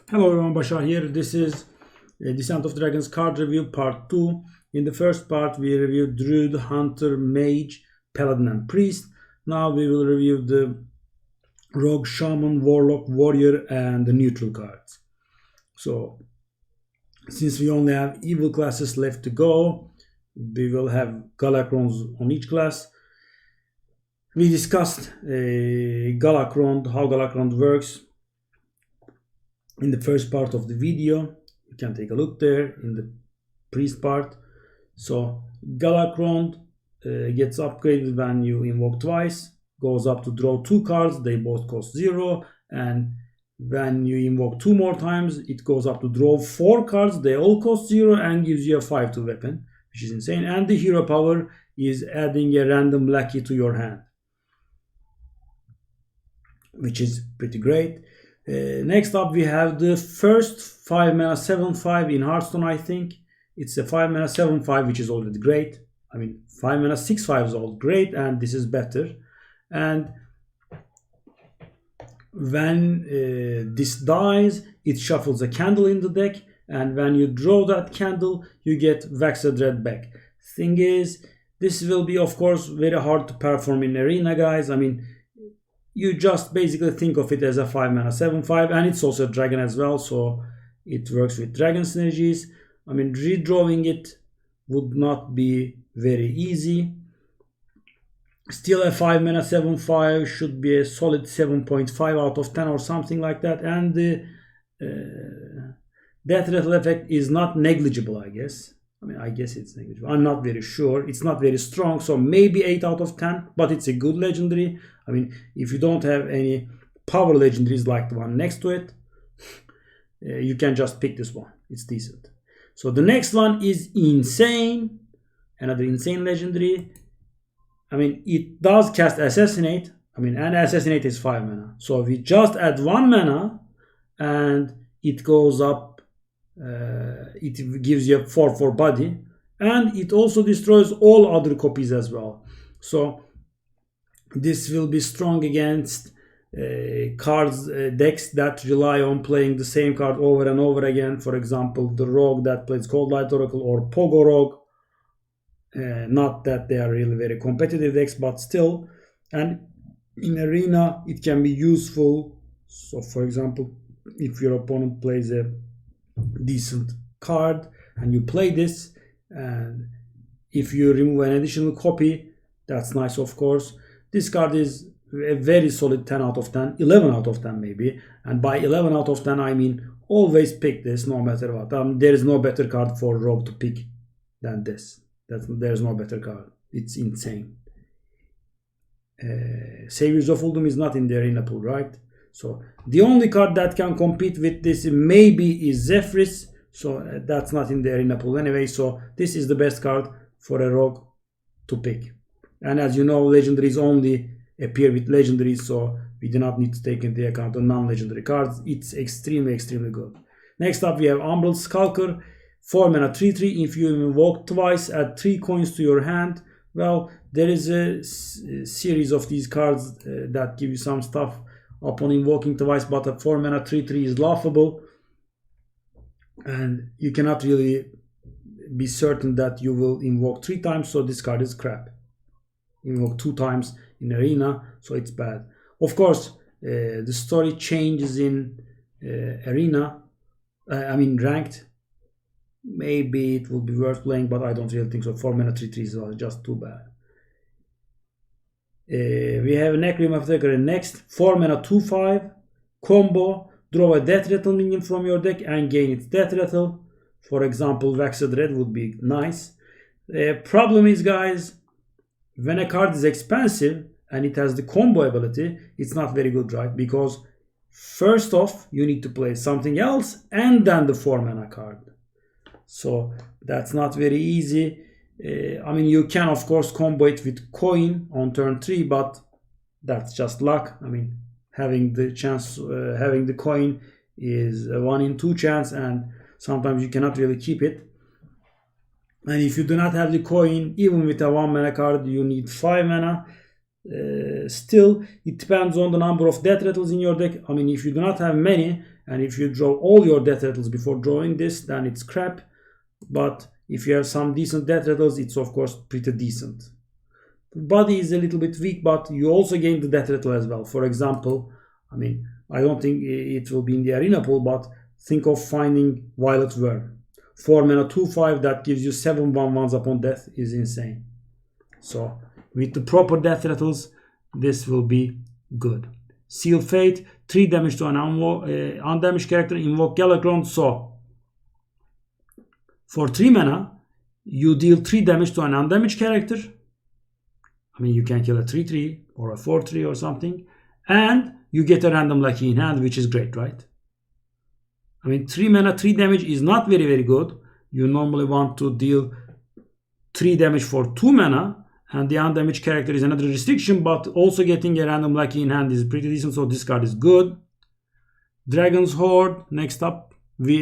Hello everyone, Bashar here. This is Descent of Dragons card review part 2. In the first part we reviewed Druid, Hunter, Mage, Paladin and Priest. Now we will review the Rogue, Shaman, Warlock, Warrior and the Neutral cards. So since we only have evil classes left to go, we will have Galakronds on each class. We discussed Galakrond, how Galakrond works in the first part of the video. You can take a look there in the priest part. So Galakrond gets upgraded when you invoke twice, goes up to draw 2 cards, they both cost 0, and when you invoke 2 more times it goes up to draw 4 cards, they all cost 0 and gives you a 5/2 weapon, which is insane. And the hero power is adding a random lackey to your hand, which is pretty great. Next up we have the first 5 mana 7/5 in Hearthstone. I think it's a 5 mana 7/5, which is already great. I mean 5 mana 6/5 is all great, and this is better. And when this dies, it shuffles a candle in the deck, and when you draw that candle you get Dread back. Thing is, this will be of course very hard to perform in arena, guys. I mean, you just basically think of it as a 5 mana 7/5, and it's also a dragon as well, so it works with dragon synergies. I mean, redrawing it would not be very easy. Still, a 5 mana 7/5 should be a solid 7.5 out of 10 or something like that, and the death rattle effect is not negligible, I guess. I mean, I guess it's negligible. I'm not very sure. It's not very strong, so maybe 8 out of 10, but it's a good legendary. I mean, if you don't have any power legendaries like the one next to it, you can just pick this one. It's decent. So the next one is insane. Another insane legendary. I mean, it does cast Assassinate. I mean, and Assassinate is 5 mana. So we just add 1 mana and it goes up. It gives you a 4/4 body, and it also destroys all other copies as well. So this will be strong against cards, decks that rely on playing the same card over and over again. For example, the Rogue that plays Cold Light Oracle or Pogo Rogue. Not that they are really very competitive decks, but still. And in arena it can be useful. So for example, if your opponent plays a decent card and you play this, and if you remove an additional copy, that's nice of course. This card is a very solid 10 out of 10, 11 out of 10 maybe, and by 11 out of 10 I mean always pick this no matter what. There is no better card for Rogue to pick than this. There's no better card. It's insane. Saviors of Uldum is not in the arena pool, right? So the only card that can compete with this maybe is Zephrys. So that's not in the arena pool anyway. So this is the best card for a Rogue to pick. And as you know, legendaries only appear with legendaries, so we do not need to take into account the non-legendary cards. It's extremely good. Next up we have Umbral Skulker. 4 mana 3/3. If you invoke twice, add 3 coins to your hand. Well, there is a series of these cards that give you some stuff upon invoking twice, but a 4 mana 3/3 is laughable, and you cannot really be certain that you will invoke 3 times, so this card is crap. Invoke 2 times in arena, so it's bad. Of course, the story changes in arena, I mean ranked. Maybe it will be worth playing, but I don't really think so. 4 mana 3/3 is just too bad. We have Necrim Attacker next. 4 mana 2/5 combo. Draw a Death Rattle minion from your deck and gain its Death Rattle. For example, Waxed Red would be nice. Problem is, guys, when a card is expensive and it has the combo ability, it's not very good, right? Because first off, you need to play something else and then the 4 mana card. So that's not very easy. I mean, you can of course combo it with coin on turn 3, but that's just luck. I mean, having the chance, having the coin is a 1 in 2 chance, and sometimes you cannot really keep it. And if you do not have the coin, even with a 1 mana card, you need 5 mana. Still, it depends on the number of death rattles in your deck. I mean, if you do not have many and if you draw all your death rattles before drawing this, then it's crap. But if you have some decent death rattles, it's of course pretty decent. Body is a little bit weak, but you also gain the death rattle as well. For example, I mean, I don't think it will be in the arena pool, but think of finding Violet Worm. 4 mana 2/5 that gives you 7 1/1s upon death is insane. So with the proper death rattles, this will be good. Seal Fate, 3 damage to an undamaged character, invoke Galakrond. So for 3 mana, you deal 3 damage to an undamaged character. I mean, you can kill a 3/3 or a 4/3 or something, and you get a random lucky in hand, which is great, right? I mean, 3 mana, 3 damage is not very, very good. You normally want to deal 3 damage for 2 mana, and the undamaged character is another restriction, but also getting a random lucky in hand is pretty decent, so this card is good. Dragon's Hoard, next up, we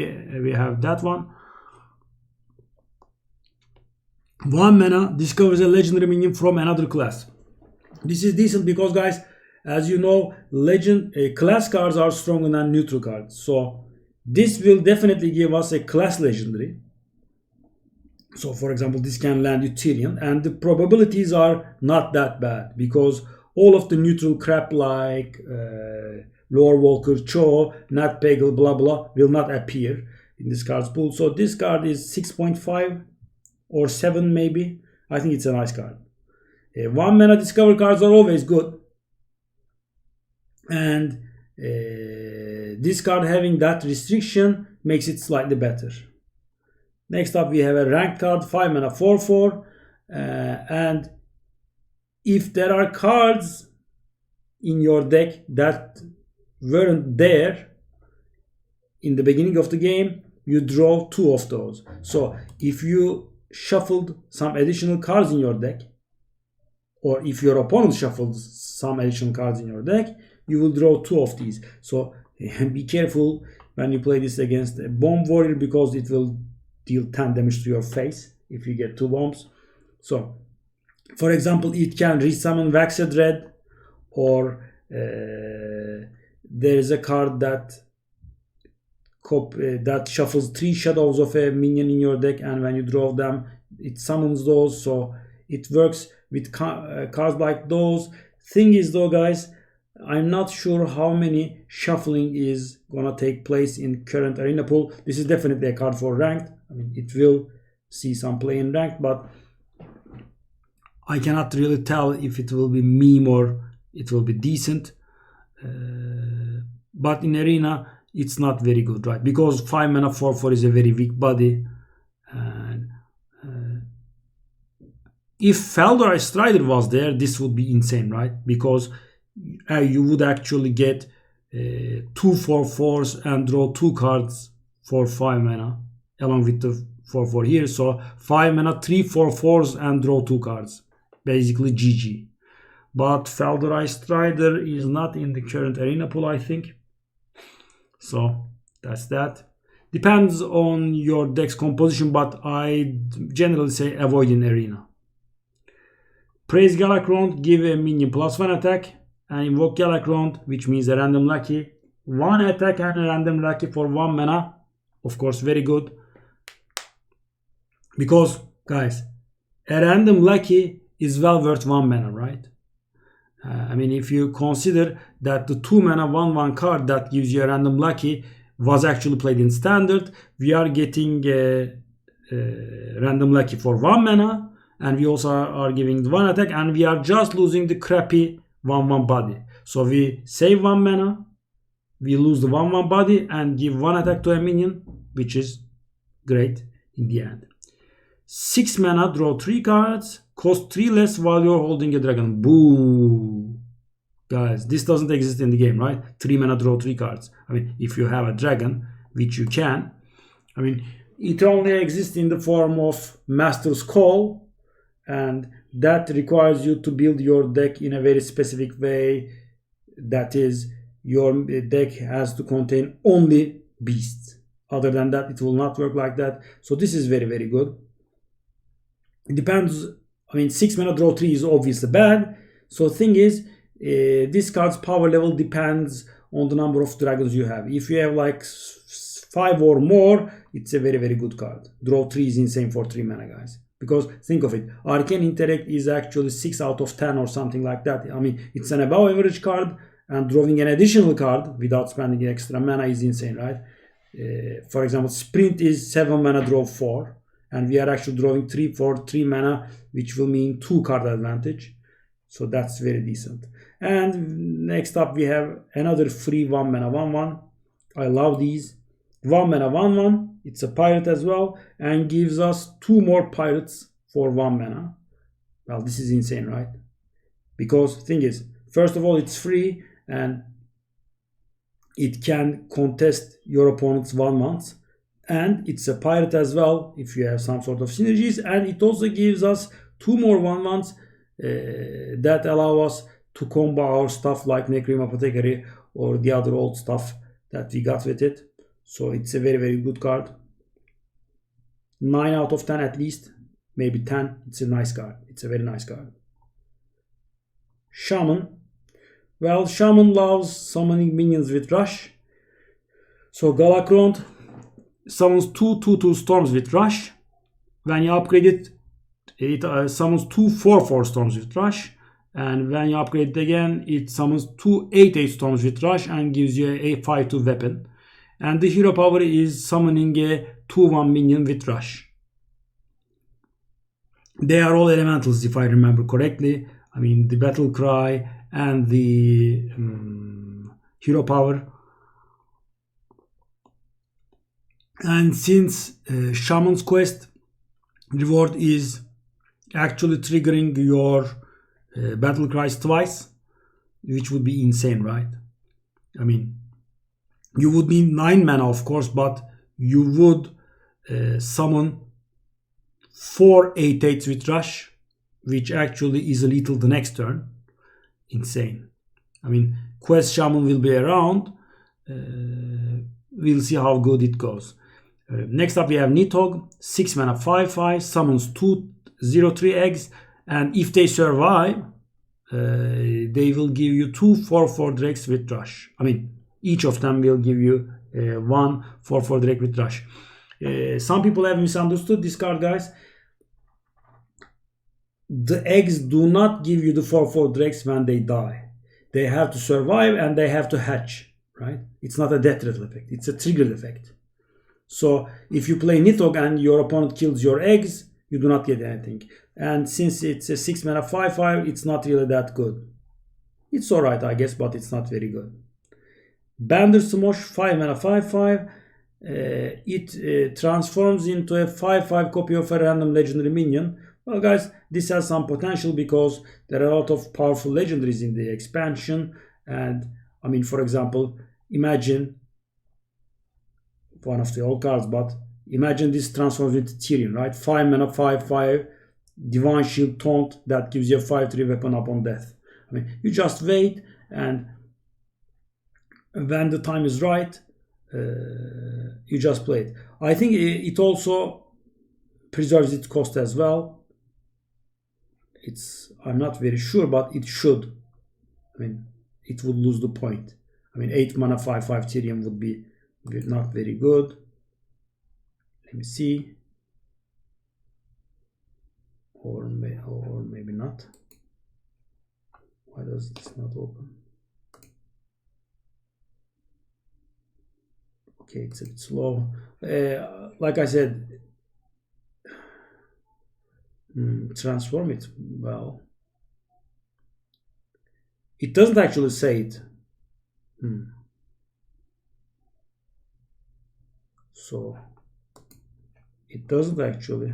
have that one. 1 mana, discovers a legendary minion from another class. This is decent because, guys, as you know, class cards are stronger than neutral cards. So this will definitely give us a class legendary. So for example, this can land you Tyrant, and the probabilities are not that bad because all of the neutral crap like Lore Walker, Cho, Nat Peggle, blah blah will not appear in this card's pool. So this card is 6.5 or 7 maybe. I think it's a nice card. 1 mana discover cards are always good, and this card having that restriction makes it slightly better. Next up, we have a ranked card, 5 mana 4/4, and if there are cards in your deck that weren't there in the beginning of the game, you draw 2 of those. So if you shuffled some additional cards in your deck, or if your opponent shuffles some additional cards in your deck, you will draw 2 of these. So be careful when you play this against a bomb warrior, because it will deal 10 damage to your face if you get 2 bombs. So for example, it can resummon Waxed Dread, or there is a card that shuffles 3 shadows of a minion in your deck, and when you draw them, it summons those. So it works with cards like those. Thing is though, guys, I'm not sure how many shuffling is gonna take place in current arena pool. This is definitely a card for ranked. I mean, it will see some play in ranked, but I cannot really tell if it will be meme or it will be decent. But in arena, it's not very good, right? Because 5 mana 4/4 is a very weak body. And if Feldor Strider was there, this would be insane, right? Because you would actually get 2 4/4s and draw 2 cards for 5 mana along with the 4/4 here. So 5 mana 3 4/4s and draw 2 cards, basically GG. But Feldor Strider is not in the current arena pool, I think. So that's that. Depends on your deck's composition, but I generally say avoid in arena. Praise Galakrond, give a minion +1 attack, and invoke Galakrond, which means a random lucky. 1 attack and a random lucky for 1 mana. Of course, very good. Because, guys, a random lucky is well worth 1 mana, right? I mean, if you consider that the 2 mana 1/1 card that gives you a random lucky was actually played in standard, we are getting a random lucky for 1 mana, and we also are giving 1 attack, and we are just losing the crappy 1/1 body. So we save 1 mana, we lose the 1/1 body, and give 1 attack to a minion, which is great in the end. 6 mana, draw 3 cards, cost 3 less while you're holding a dragon. Boo! Guys, this doesn't exist in the game, right? 3 mana, draw 3 cards. I mean, if you have a dragon, which you can, I mean, it only exists in the form of Master's Call, and that requires you to build your deck in a very specific way. That is, your deck has to contain only beasts. Other than that, it will not work like that. So this is very, very good. It depends. I mean, 6 mana draw 3 is obviously bad. So thing is, this card's power level depends on the number of dragons you have. If you have like 5 or more, it's a very, very good card. Draw 3 is insane for 3 mana, guys. Because think of it, Arcane Intellect is actually 6 out of 10 or something like that. I mean, it's an above average card, and drawing an additional card without spending extra mana is insane, right? For example, Sprint is 7 mana, draw 4, and we are actually drawing 3 for 3 mana, which will mean 2 card advantage. So that's very decent. And next up we have another free 1 mana 1/1. I love these. 1 mana 1/1. It's a pirate as well, and gives us 2 more pirates for 1 mana. Well, this is insane, right? Because the thing is, first of all, it's free and it can contest your opponent's 1/1s, and it's a pirate as well if you have some sort of synergies, and it also gives us 2 more 1/1s that allow us to combo our stuff like Necrim Apothecary or the other old stuff that we got with it. So it's a very, very good card. 9 out of 10 at least, maybe 10. It's a nice card. It's a very nice card. Shaman. Well, Shaman loves summoning minions with Rush. So Galakrond summons 2/2/2 storms with Rush. When you upgrade it, it summons 2 4/4 storms with Rush. And when you upgrade it again, it summons 2 8/8 storms with Rush and gives you a 5/2 weapon. And the hero power is summoning a 2/1 minion with Rush. They are all elementals if I remember correctly. I mean, the battle cry and the hero power. And since Shaman's quest reward is actually triggering your battle cries twice, which would be insane, right? I mean, you would need 9 mana, of course, but you would summon 4 8/8s with Rush, which actually is lethal the next turn. Insane. I mean, Quest Shaman will be around. We'll see how good it goes. Next up we have Nidhogg, 6 mana 5/5, summons 2 0/3 eggs, and if they survive, they will give you 2 4/4 drakes with Rush. I mean, each of them will give you 1 4/4 drake with Rush. Some people have misunderstood this card, guys. The eggs do not give you the 4/4 drakes when they die. They have to survive and they have to hatch, right? It's not a death rattle effect. It's a triggered effect. So if you play Nidhogg and your opponent kills your eggs, you do not get anything. And since it's a 6 mana 5/5, it's not really that good. It's alright, I guess, but it's not very good. Bander Smosh, 5 mana 5/5. It transforms into a 5/5 copy of a random legendary minion. Well, guys, this has some potential because there are a lot of powerful legendaries in the expansion. And I mean, for example, imagine one of the old cards, but imagine this transforms into Tyrant, right? 5 mana 5/5 Divine Shield Taunt that gives you a 5/3 weapon upon death. I mean, you just wait, and when the time is right, you just play it. I think it also preserves its cost as well. I'm not very sure, but it should. I mean, it would lose the point. I mean, 8 mana 5/5 Tyrion would be not very good. Let me see. Or maybe not. Why does this not open? Okay, it's a bit slow. Like I said, transform it. Well, it doesn't actually say it. So it doesn't actually.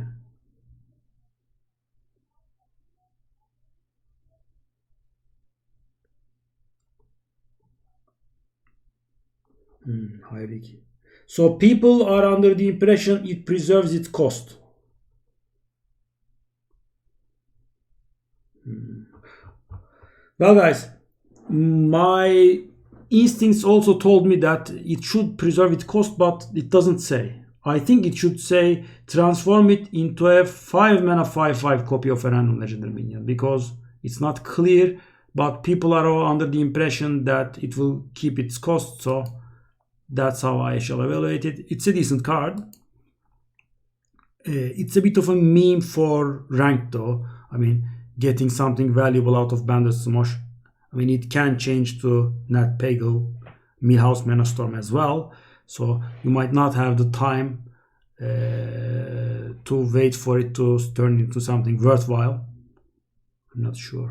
Hierarchy. So people are under the impression it preserves its cost. Well, guys, my instincts also told me that it should preserve its cost, but it doesn't say. I think it should say transform it into a 5 mana 5/5 copy of a random legendary minion, because it's not clear but people are all under the impression that it will keep its cost, so that's how I shall evaluate it. It's a decent card. It's a bit of a meme for ranked though. I mean, getting something valuable out of Bandit Smosh. I mean, it can change to Nat Pagel, Millhouse Mana Storm as well. So you might not have the time to wait for it to turn into something worthwhile. I'm not sure.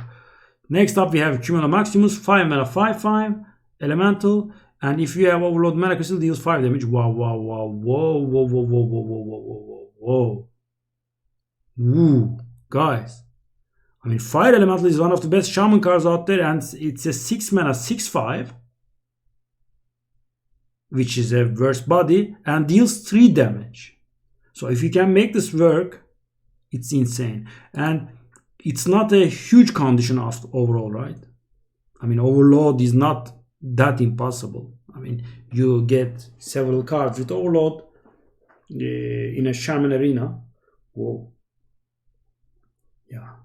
Next up we have Cumulo Maximus, 5 mana, 5/5, Elemental. And if you have Overload Mana Crystal, deals 5 damage. Wow, wow, wow, whoa, whoa, whoa, whoa, whoa, whoa, whoa, whoa, whoa. Woo, guys. I mean, Fire Elemental is one of the best Shaman cards out there, and it's a 6 mana, 6/5, which is a burst body, and deals 3 damage. So if you can make this work, it's insane. And it's not a huge condition of overall, right? I mean, Overload is not that impossible. I mean, you get several cards with Overload in a Shaman arena. Whoa. Yeah.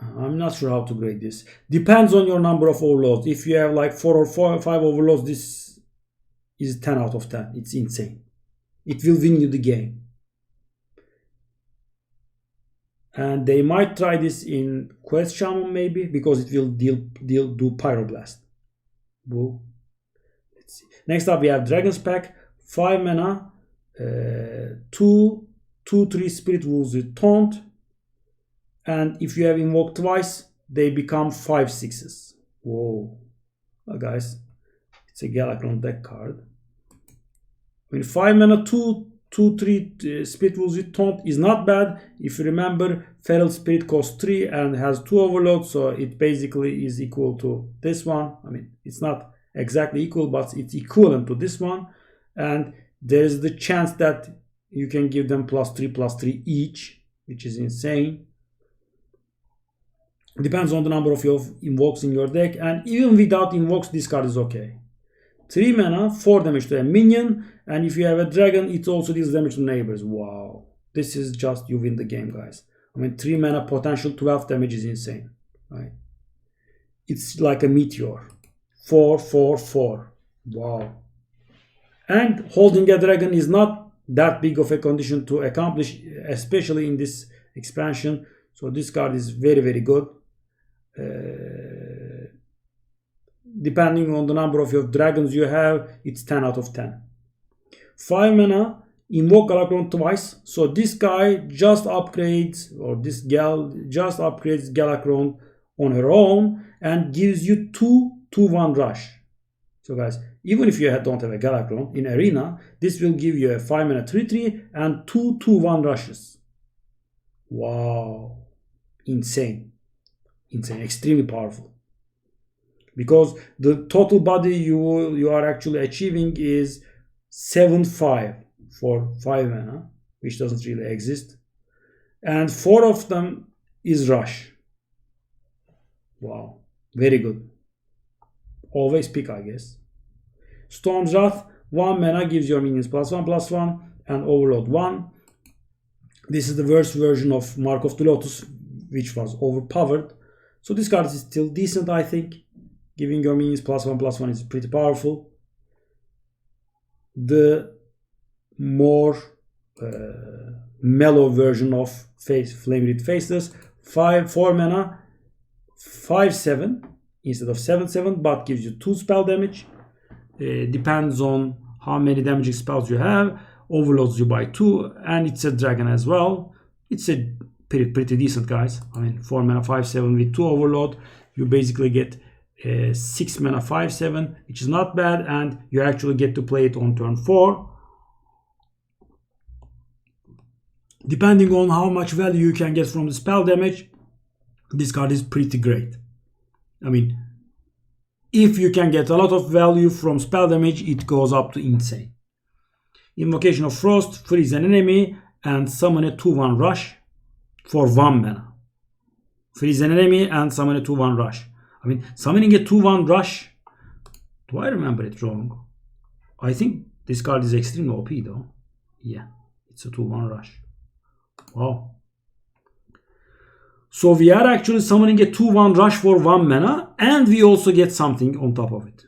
I'm not sure how to grade this. Depends on your number of overloads. If you have like 4 or 5 overloads, this is 10 out of 10. It's insane. It will win you the game. And they might try this in Quest Shaman maybe, because it will do Pyroblast. Whoa. Let's see. Next up we have Dragon's Pack, 5 mana, 2/3 Spirit Wolves with Taunt. And if you have invoked twice, they become 5/6s. Whoa. Well, guys, it's a Galakrond deck card. I mean, 5 mana, 2/3 Spirit Wolves with Taunt is not bad. If you remember, Feral Spirit costs 3 and has 2 overloads, so it basically is equal to this one. I mean, it's not exactly equal, but it's equivalent to this one. And there is the chance that you can give them +3/+3 each, which is insane. Depends on the number of your invokes in your deck, and even without invokes, this card is okay. 3 mana, 4 damage to a minion, and if you have a dragon, it also deals damage to neighbors. Wow. This is just, you win the game, guys. I mean, 3 mana, potential 12 damage is insane, right? It's like a meteor. 4/4/4. Wow. And holding a dragon is not that big of a condition to accomplish, especially in this expansion. So this card is very, very good. Depending on the number of your dragons you have, it's 10 out of 10. 5 mana, invoke Galakrond twice. So this guy just upgrades, or this gal just upgrades Galakrond on her own and gives you 2/1 rush. So guys, even if you don't have a Galakrond in arena, this will give you a 5 mana 3/3 and 2/1 rushes. Wow. Insane. Insane. Extremely powerful. Because the total body you are actually achieving is 7/5 for 5 mana, which doesn't really exist. And 4 of them is rush. Wow. Very good. Always pick, I guess. Storm's Wrath, 1 mana gives your minions +1/+1 and overload 1. This is the worst version of Mark of the Lotus, which was overpowered. So this card is still decent, I think. Giving your minions +1/+1 is pretty powerful. The more mellow version of Flame Wreath Faceless, 4 mana, 5/7 instead of 7/7, but gives you 2 spell damage. Depends on how many damaging spells you have. Overloads you by 2, and it's a dragon as well. It's a pretty decent, guys. I mean, 4 mana 5/7 with 2 overload, you basically get 6 mana 5/7, which is not bad, and you actually get to play it on turn 4. Depending on how much value you can get from the spell damage, this card is pretty great. I mean, if you can get a lot of value from spell damage, it goes up to insane. Invocation of Frost, freeze an enemy, and summon a 2/1 rush for 1 mana. Freeze an enemy and summon a 2/1 rush. I mean, summoning a 2/1 rush, do I remember it wrong? I think this card is extremely OP though. Yeah, it's a 2/1 rush. Wow. So we are actually summoning a 2-1 rush for 1 mana, and we also get something on top of it.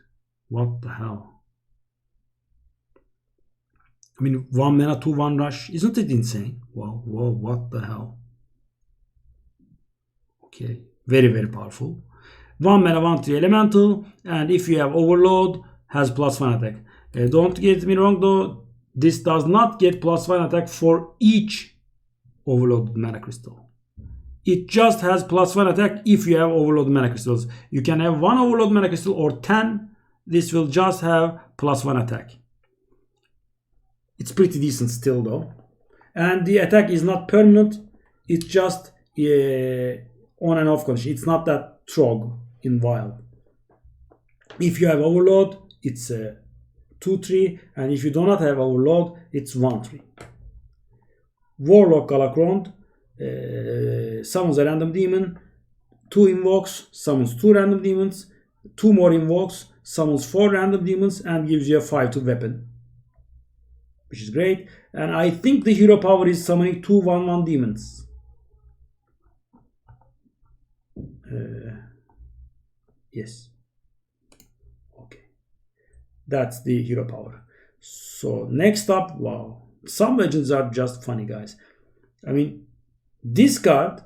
What the hell? I mean, 1 mana 2-1 rush, isn't it insane? Whoa, what the hell? Okay, very, very powerful. 1 mana 1/3 elemental, and if you have overload, has +1 attack. Don't get me wrong though, this does not get +1 attack for each overloaded mana crystal. It just has +1 attack if you have overloaded mana crystals. You can have 1 overload mana crystal or 10. This will just have +1 attack. It's pretty decent still though. And the attack is not permanent. It's just on and off condition. It's not that Trog in Wild. If you have overload, it's 2/3. And if you do not have overload, it's 1/3. Warlock Kalakand. Summons a random demon, 2 invokes, summons 2 random demons, 2 more invokes, summons 4 random demons, and gives you a 5/2 weapon, which is great. And I think the hero power is summoning 2 1/1 demons. Yes. Okay. That's the hero power. So next up, wow. Some legends are just funny, guys. I mean, this card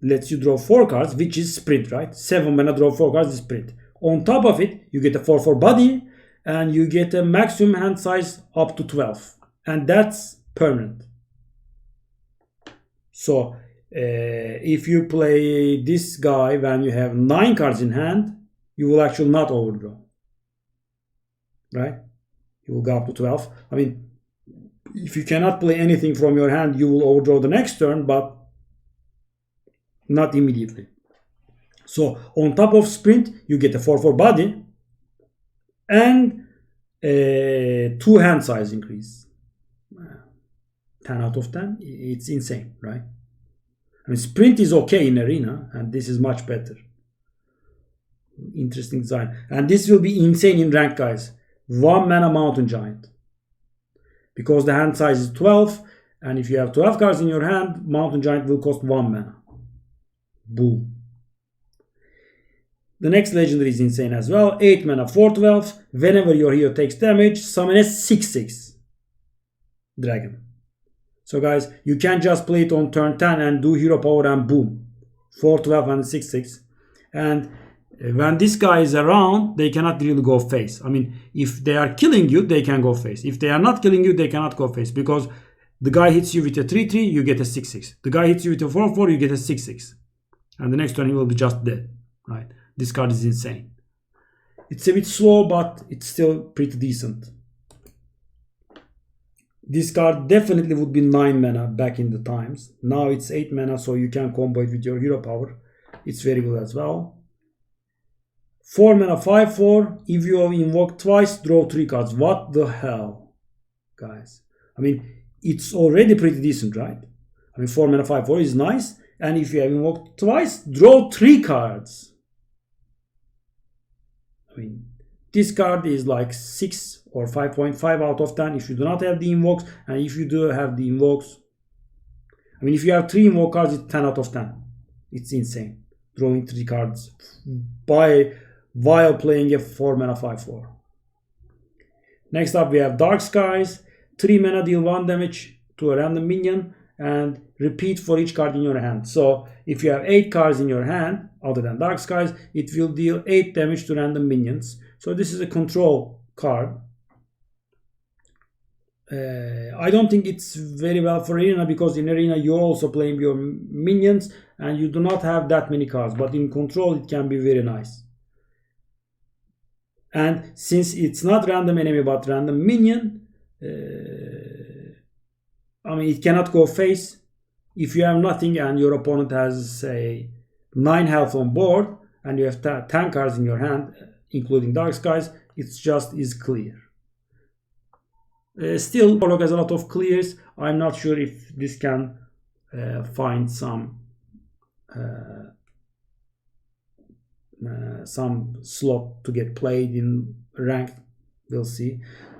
lets you draw 4 cards, which is sprint, right? 7 mana draw 4 cards is sprint. On top of it, you get a 4/4 body, and you get a maximum hand size up to 12. And that's permanent. So, if you play this guy when you have 9 cards in hand, you will actually not overdraw. Right? You will go up to 12. I mean, if you cannot play anything from your hand, you will overdraw the next turn, but not immediately. So on top of sprint, you get a 4/4 body and a 2 hand size increase. 10 out of 10. It's insane, right? I mean, sprint is okay in arena, and this is much better. Interesting design. And this will be insane in rank, guys. 1 mana Mountain Giant. Because the hand size is 12, and if you have 12 cards in your hand, Mountain Giant will cost 1 mana. Boom. The next legendary is insane as well. 8 mana 4/12. Whenever your hero takes damage, summon a 6/6 dragon. So guys, you can't just play it on turn 10 and do hero power and boom. 4/12 and 6/6. And when this guy is around, they cannot really go face. I mean, if they are killing you, they can go face. If they are not killing you, they cannot go face. Because the guy hits you with a 3/3, you get a 6/6. The guy hits you with a 4/4, you get a 6/6. And the next turn he will be just dead. Right? This card is insane. It's a bit slow, but it's still pretty decent. This card definitely would be 9 mana back in the times. Now it's 8 mana, so you can combo it with your hero power. It's very good as well. 4 mana 5/4. If you invoke twice, draw 3 cards. What the hell, guys? I mean, it's already pretty decent, right? I mean, 4 mana 5/4 is nice. And if you have invoked twice, draw 3 cards. I mean, this card is like 6 or 5.5 out of 10 if you do not have the invokes. And if you do have the invokes, I mean, if you have 3 invoke cards, it's 10 out of 10. It's insane. Drawing 3 cards while playing a 4 mana 5/4. Next up we have Dark Skies. 3 mana, deal 1 damage to a random minion and repeat for each card in your hand. So if you have 8 cards in your hand other than Dark Skies, it will deal 8 damage to random minions. So this is a control card. I don't think it's very well for arena, because in arena you're also playing your minions and you do not have that many cards, but in control it can be very nice. And since it's not random enemy but random minion, I mean, it cannot go face. If you have nothing and your opponent has, say, 9 health on board and you have 10 cards in your hand, including Dark Skies, it's just is clear. Still, Warlock has a lot of clears. I'm not sure if this can find some slot to get played in ranked. We'll see.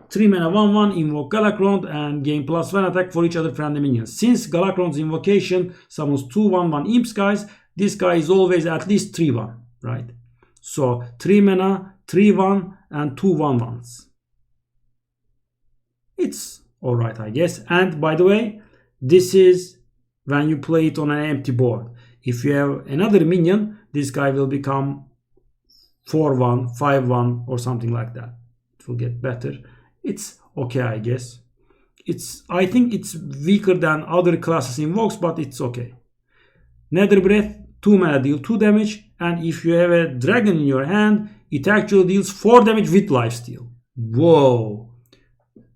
3 mana 1/1, invoke Galakrond and gain +1 attack for each other friendly minion. Since Galakrond's invocation summons 2 1/1 imps guys, this guy is always at least 3/1, right? So 3 mana, 3/1 and 2 1/1s. It's alright, I guess. And by the way, this is when you play it on an empty board. If you have another minion, this guy will become 4/1, 5/1 or something like that. It will get better. It's okay, I guess. I think it's weaker than other classes invokes, but it's okay. Nether Breath, 2 mana, deal 2 damage, and if you have a dragon in your hand, it actually deals 4 damage with lifesteal. Whoa.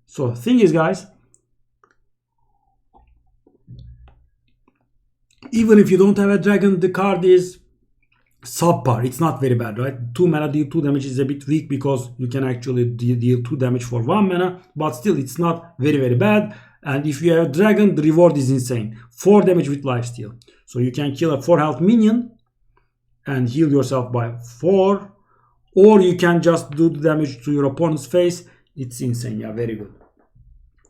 So thing is guys, even if you don't have a dragon, the card is subpar. It's not very bad, right? 2 mana deal 2 damage is a bit weak because you can actually deal 2 damage for 1 mana, but still it's not very bad. And if you have a dragon, the reward is insane. 4 damage with lifesteal. So you can kill a 4 health minion and heal yourself by 4, or you can just do the damage to your opponent's face. It's insane. Yeah, very good.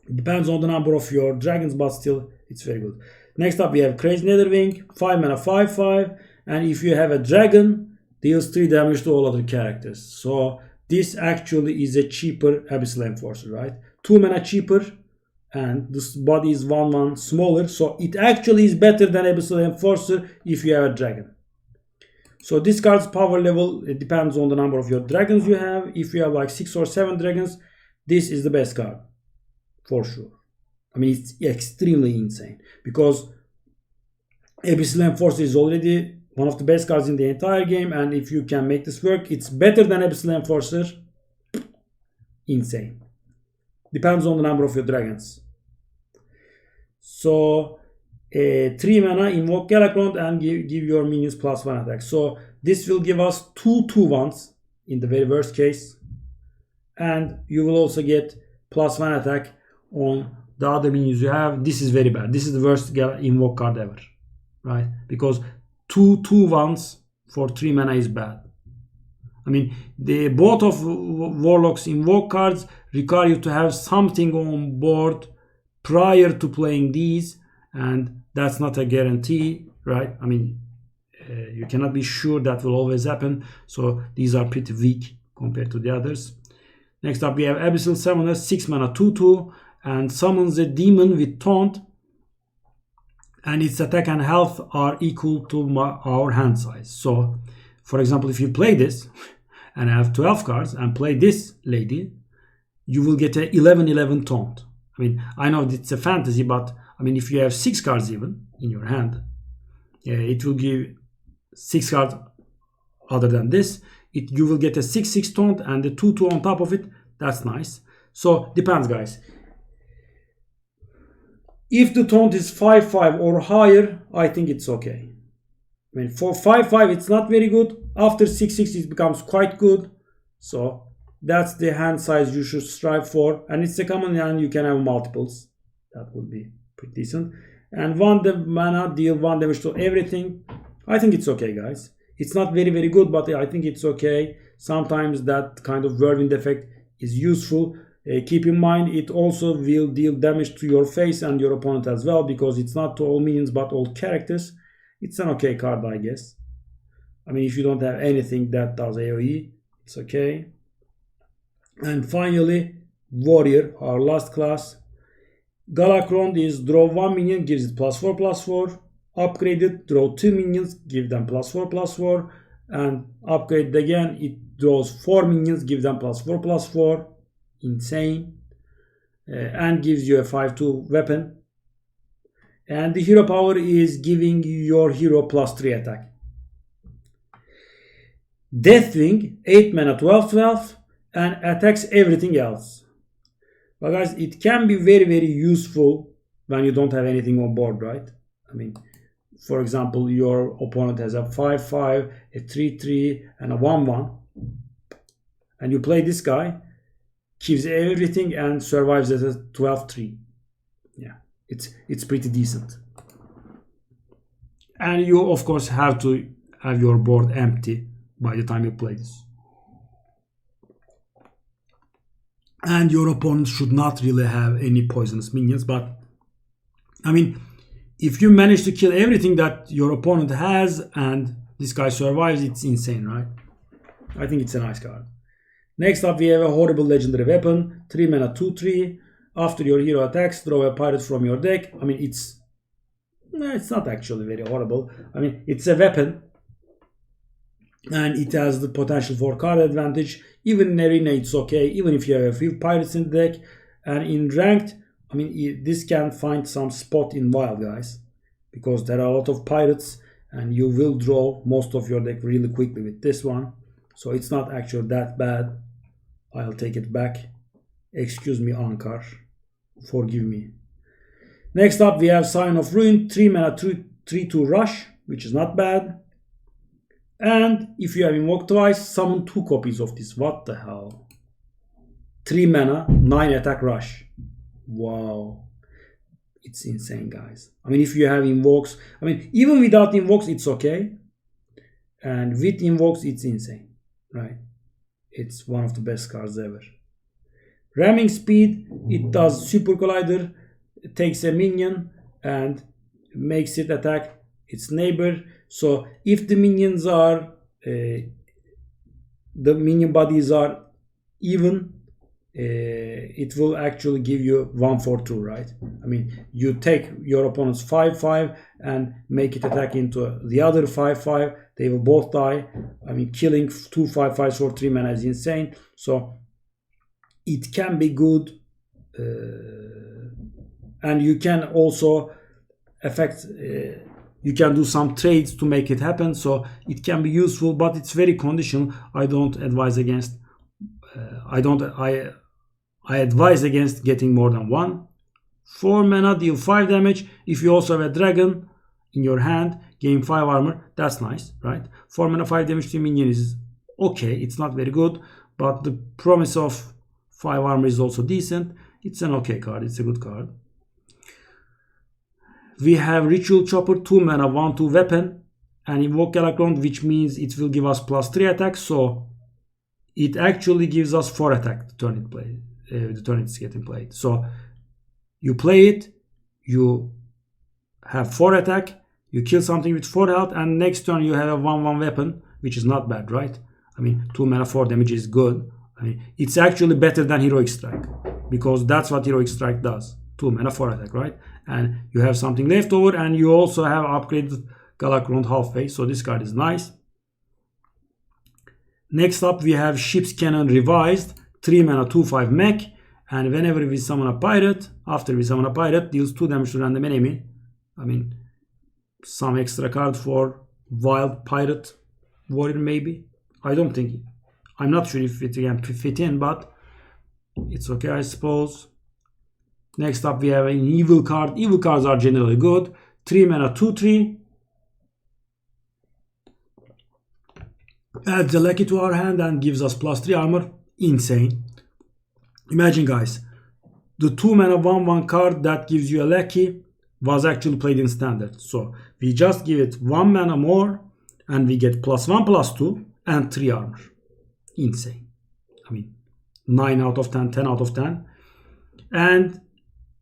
It depends on the number of your dragons, but still it's very good. Next up we have Crazy Netherwing, 5 mana 5/5, and if you have a dragon, deals 3 damage to all other characters. So this actually is a cheaper Abyssal Enforcer, right? 2 mana cheaper, and this body is 1/1 smaller, so it actually is better than Abyssal Enforcer if you have a dragon. So this card's power level, it depends on the number of your dragons you have. If you have like 6 or 7 dragons, this is the best card for sure. I mean, it's extremely insane because Abyssal Enforcer is already one of the best cards in the entire game, and if you can make this work, it's better than Abyssal Enforcer. Insane. Depends on the number of your dragons. So 3 mana, invoke Galakrond and give your minions +1 attack. So this will give us 2 2/1s in the very worst case, and you will also get +1 attack on the other minions you have. This is very bad. This is the worst invoke card ever, right? Because 2 2/1s for 3 mana is bad. I mean, both of Warlock's invoke cards require you to have something on board prior to playing these, and that's not a guarantee, right? I mean, you cannot be sure that will always happen. So these are pretty weak compared to the others. Next up we have Abyssal Summoner, 6 mana 2/2, and summons a demon with taunt, and its attack and health are equal to our hand size. So for example, if you play this and have 12 cards and play this lady, you will get a 11/11 taunt. I mean, I know it's a fantasy, but I mean, if you have 6 cards even in your hand, it will give 6 cards other than this. You will get a 6/6 taunt and the 2/2 on top of it. That's nice. So depends, guys. If the taunt is 5/5 or higher, I think it's okay. I mean, for 5/5 it's not very good. After 6/6 it becomes quite good. So that's the hand size you should strive for, and it's a common hand. You can have multiples. That would be pretty decent. And 1 mana, deal 1 damage to everything. I think it's okay, guys. It's not very good, but I think it's okay. Sometimes that kind of whirlwind effect is useful. Keep in mind, it also will deal damage to your face and your opponent as well, because it's not to all minions but all characters. It's an okay card, I guess. I mean, if you don't have anything that does AoE, it's okay. And finally, Warrior, our last class. Galakrond is draw 1 minion, gives it +4/+4. Upgraded, draw 2 minions, give them +4/+4. And upgraded again, it draws 4 minions, give them +4/+4. Insane. And gives you a 5/2 weapon. And the hero power is giving your hero +3 attack. Deathwing, 8 mana 12/12, and attacks everything else. But guys, it can be very useful when you don't have anything on board, right? I mean, for example, your opponent has a 5/5, a 3/3, and a 1/1, and you play this guy, kills everything and survives at a 12/3. Yeah, it's pretty decent. And you of course have to have your board empty by the time you play this. and your opponent should not really have any poisonous minions. But I mean, if you manage to kill everything that your opponent has and this guy survives, it's insane, right? I think it's a nice card. Next up, we have a horrible legendary weapon, 3 mana 2/3. After your hero attacks, draw a pirate from your deck. I mean, it's not actually very horrible. I mean, it's a weapon and it has the potential for card advantage. Even in arena, it's okay. Even if you have a few pirates in the deck, and in ranked, I mean, this can find some spot in wild, guys, because there are a lot of pirates and you will draw most of your deck really quickly with this one. So it's not actually that bad. I'll take it back. Excuse me, Ankar. Forgive me. Next up, we have Sign of Ruin, 3 mana 3/2 rush, which is not bad. And if you have invoked twice, summon 2 copies of this. What the hell? 3 mana, 9 attack rush. Wow. It's insane, guys. I mean, if you have invokes, I mean, even without invokes, it's okay. And with invokes, it's insane, right? It's one of the best cards ever. Ramming speed, it does Super Collider. It takes a minion and makes it attack its neighbor. So if the minions are, the minion bodies are even, it will actually give you 1/4 right? I mean, you take your opponent's 5/5 and make it attack into the other 5/5. They will both die. I mean, killing 2 5/5s for 3 mana is insane. So it can be good, and you can also affect. You can do some trades to make it happen. So it can be useful, but it's very conditional. I don't advise against. I advise against getting more than one. 4 mana, deal 5 damage. If you also have a dragon in your hand, gain 5 armor. That's nice, right? 4 mana, 5 damage to minion is okay. It's not very good, but the promise of 5 armor is also decent. It's an okay card. It's a good card. We have Ritual Chopper, 2 mana, 1/2 weapon, and invoke Galakrond, which means it will give us +3 attack. So it actually gives us 4 attack the turn it plays. The turn it's getting played. So you play it, you have 4 attack, you kill something with 4 health, and next turn you have a 1/1 weapon, which is not bad, right? I mean, 2 mana 4 damage is good. I mean, it's actually better than Heroic Strike, because that's what Heroic Strike does. 2 mana 4 attack, right? And you have something left over, and you also have upgraded Galakrond halfway, so this card is nice. Next up, we have Ship's Cannon Revised, 3 mana 2/5 mech, and whenever we summon a pirate, after we summon a pirate, deals 2 damage to random enemy. I mean, some extra card for wild pirate warrior maybe. I don't think, I'm not sure if it can fit in, but it's okay, I suppose. Next up, we have an evil card. Evil cards are generally good. 3 mana 2/3. Adds a Lucky to our hand and gives us +3 armor. Insane. Imagine, guys, the 2 mana 1/1 card that gives you a Lucky was actually played in standard. So we just give it 1 mana more and we get +1/+2 and 3 armor. Insane. I mean, 9 out of 10, 10 out of 10. And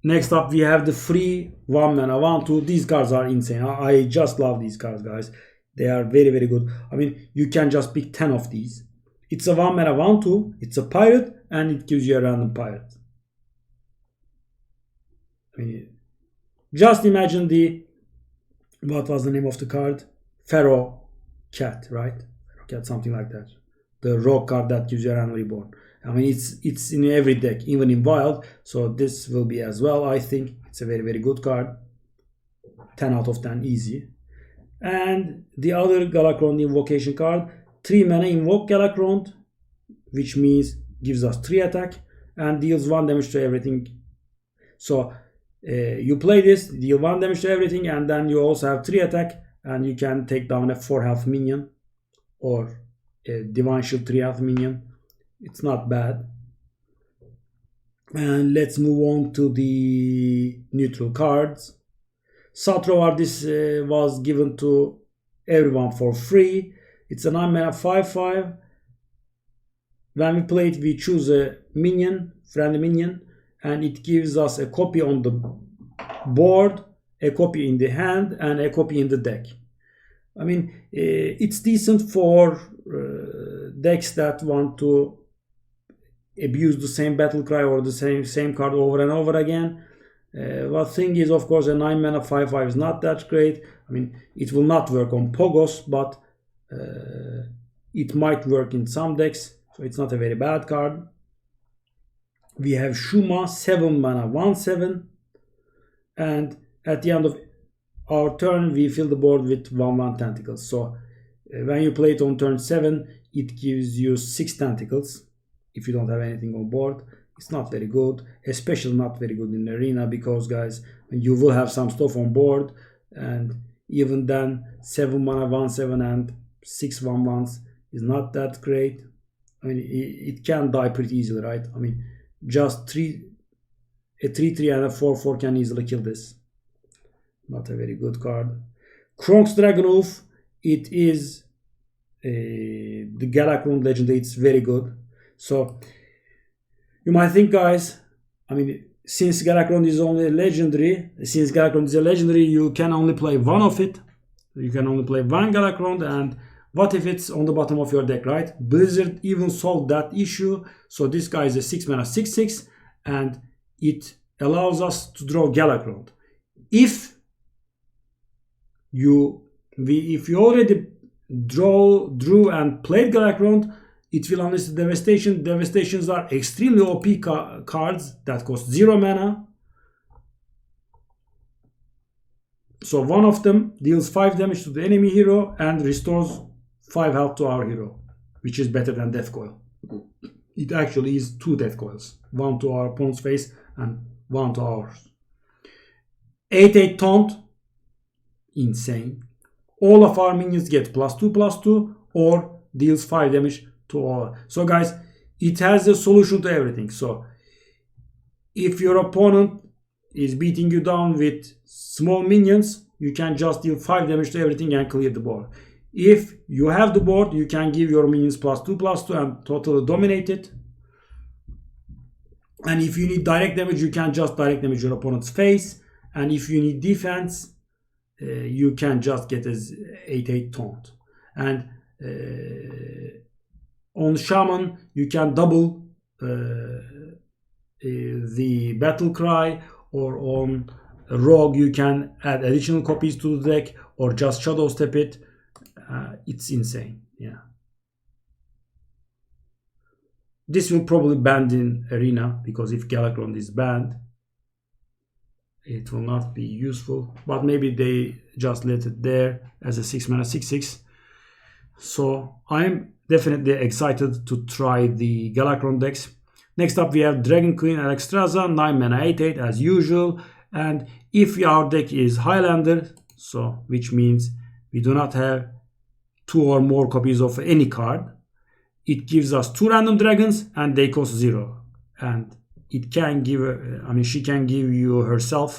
next up, we have the free 1 mana 1/2. These cards are insane. I just love these cards, guys. They are very, very good. I mean, you can just pick 10 of these. It's a 1 mana 1/2. It's a pirate, and it gives you a random pirate. I mean, just imagine what was the name of the card? Pharaoh Cat, right? Pharaoh Cat, something like that. The rogue card that gives you a random reborn. I mean, it's in every deck, even in wild. So this will be as well. I think it's a very, very good card. 10 out of 10, easy. And the other Galakrond invocation card, 3 mana invoke Galakrond, which means gives us 3 attack and deals 1 damage to everything. So you play this, deal 1 damage to everything, and then you also have 3 attack, and you can take down a 4 health minion or a Divine Shield 3 health minion. It's not bad. And let's move on to the neutral cards. Satrovar, this was given to everyone for free. It's a 9 mana 5/5. When we play it, we choose a minion friendly minion, and it gives us a copy on the board, a copy in the hand, and a copy in the deck. I mean, it's decent for decks that want to abuse the same battle cry or the same card over and over again. But thing is, of course, a 9 mana 5/5 is not that great. I mean, it will not work on Pogos, but it might work in some decks, so it's not a very bad card. We have Shuma, 7 mana 1/7, and at the end of our turn we fill the board with 1/1 tentacles. So when you play it on turn 7, it gives you 6 tentacles if you don't have anything on board. It's not very good, especially not very good in arena, because guys, you will have some stuff on board, and even then 7 mana 1/7 and 6 1/1s is not that great. I mean, it can die pretty easily, right? I mean, just a 3/3 and a 4/4 can easily kill this. Not a very good card. Kronk's Dragonhoof, it is the Galakrond legendary. It's very good. So you might think, guys, I mean, since Galakrond is only a legendary, you can only play one of it. You can only play one Galakrond, and what if it's on the bottom of your deck, right? Blizzard even solved that issue. So this guy is a 6 mana 6/6, and it allows us to draw Galakrond. If you already drew and played Galakrond, it will unleash Devastation. Devastations are extremely OP cards that cost 0 mana. So one of them deals 5 damage to the enemy hero and restores 5 health to our hero, which is better than Death Coil. It actually is 2 Death Coils, 1 to our opponent's face and 1 to ours. 8/8 Taunt, insane. All of our minions get +2/+2 or deals 5 damage to all. So guys, it has a solution to everything. So if your opponent is beating you down with small minions, you can just deal 5 damage to everything and clear the board. If you have the board, you can give your minions +2/+2 and totally dominate it. And if you need direct damage, you can just direct damage your opponent's face. And if you need defense, you can just get as 8/8 Taunt. And on Shaman, you can double the battle cry, or on Rogue, you can add additional copies to the deck, or just shadow step it. It's insane, yeah. This will probably ban in arena, because if Galakrond is banned, it will not be useful. But maybe they just let it there as a 6 mana 6/6. So I'm definitely excited to try the Galakrond decks. Next up, we have Dragon Queen Alexstrasza, 9 mana 8/8 as usual. And if our deck is Highlander, so which means we do not have 2 or more copies of any card, it gives us 2 random dragons and they cost 0. And it can give, she can give you herself.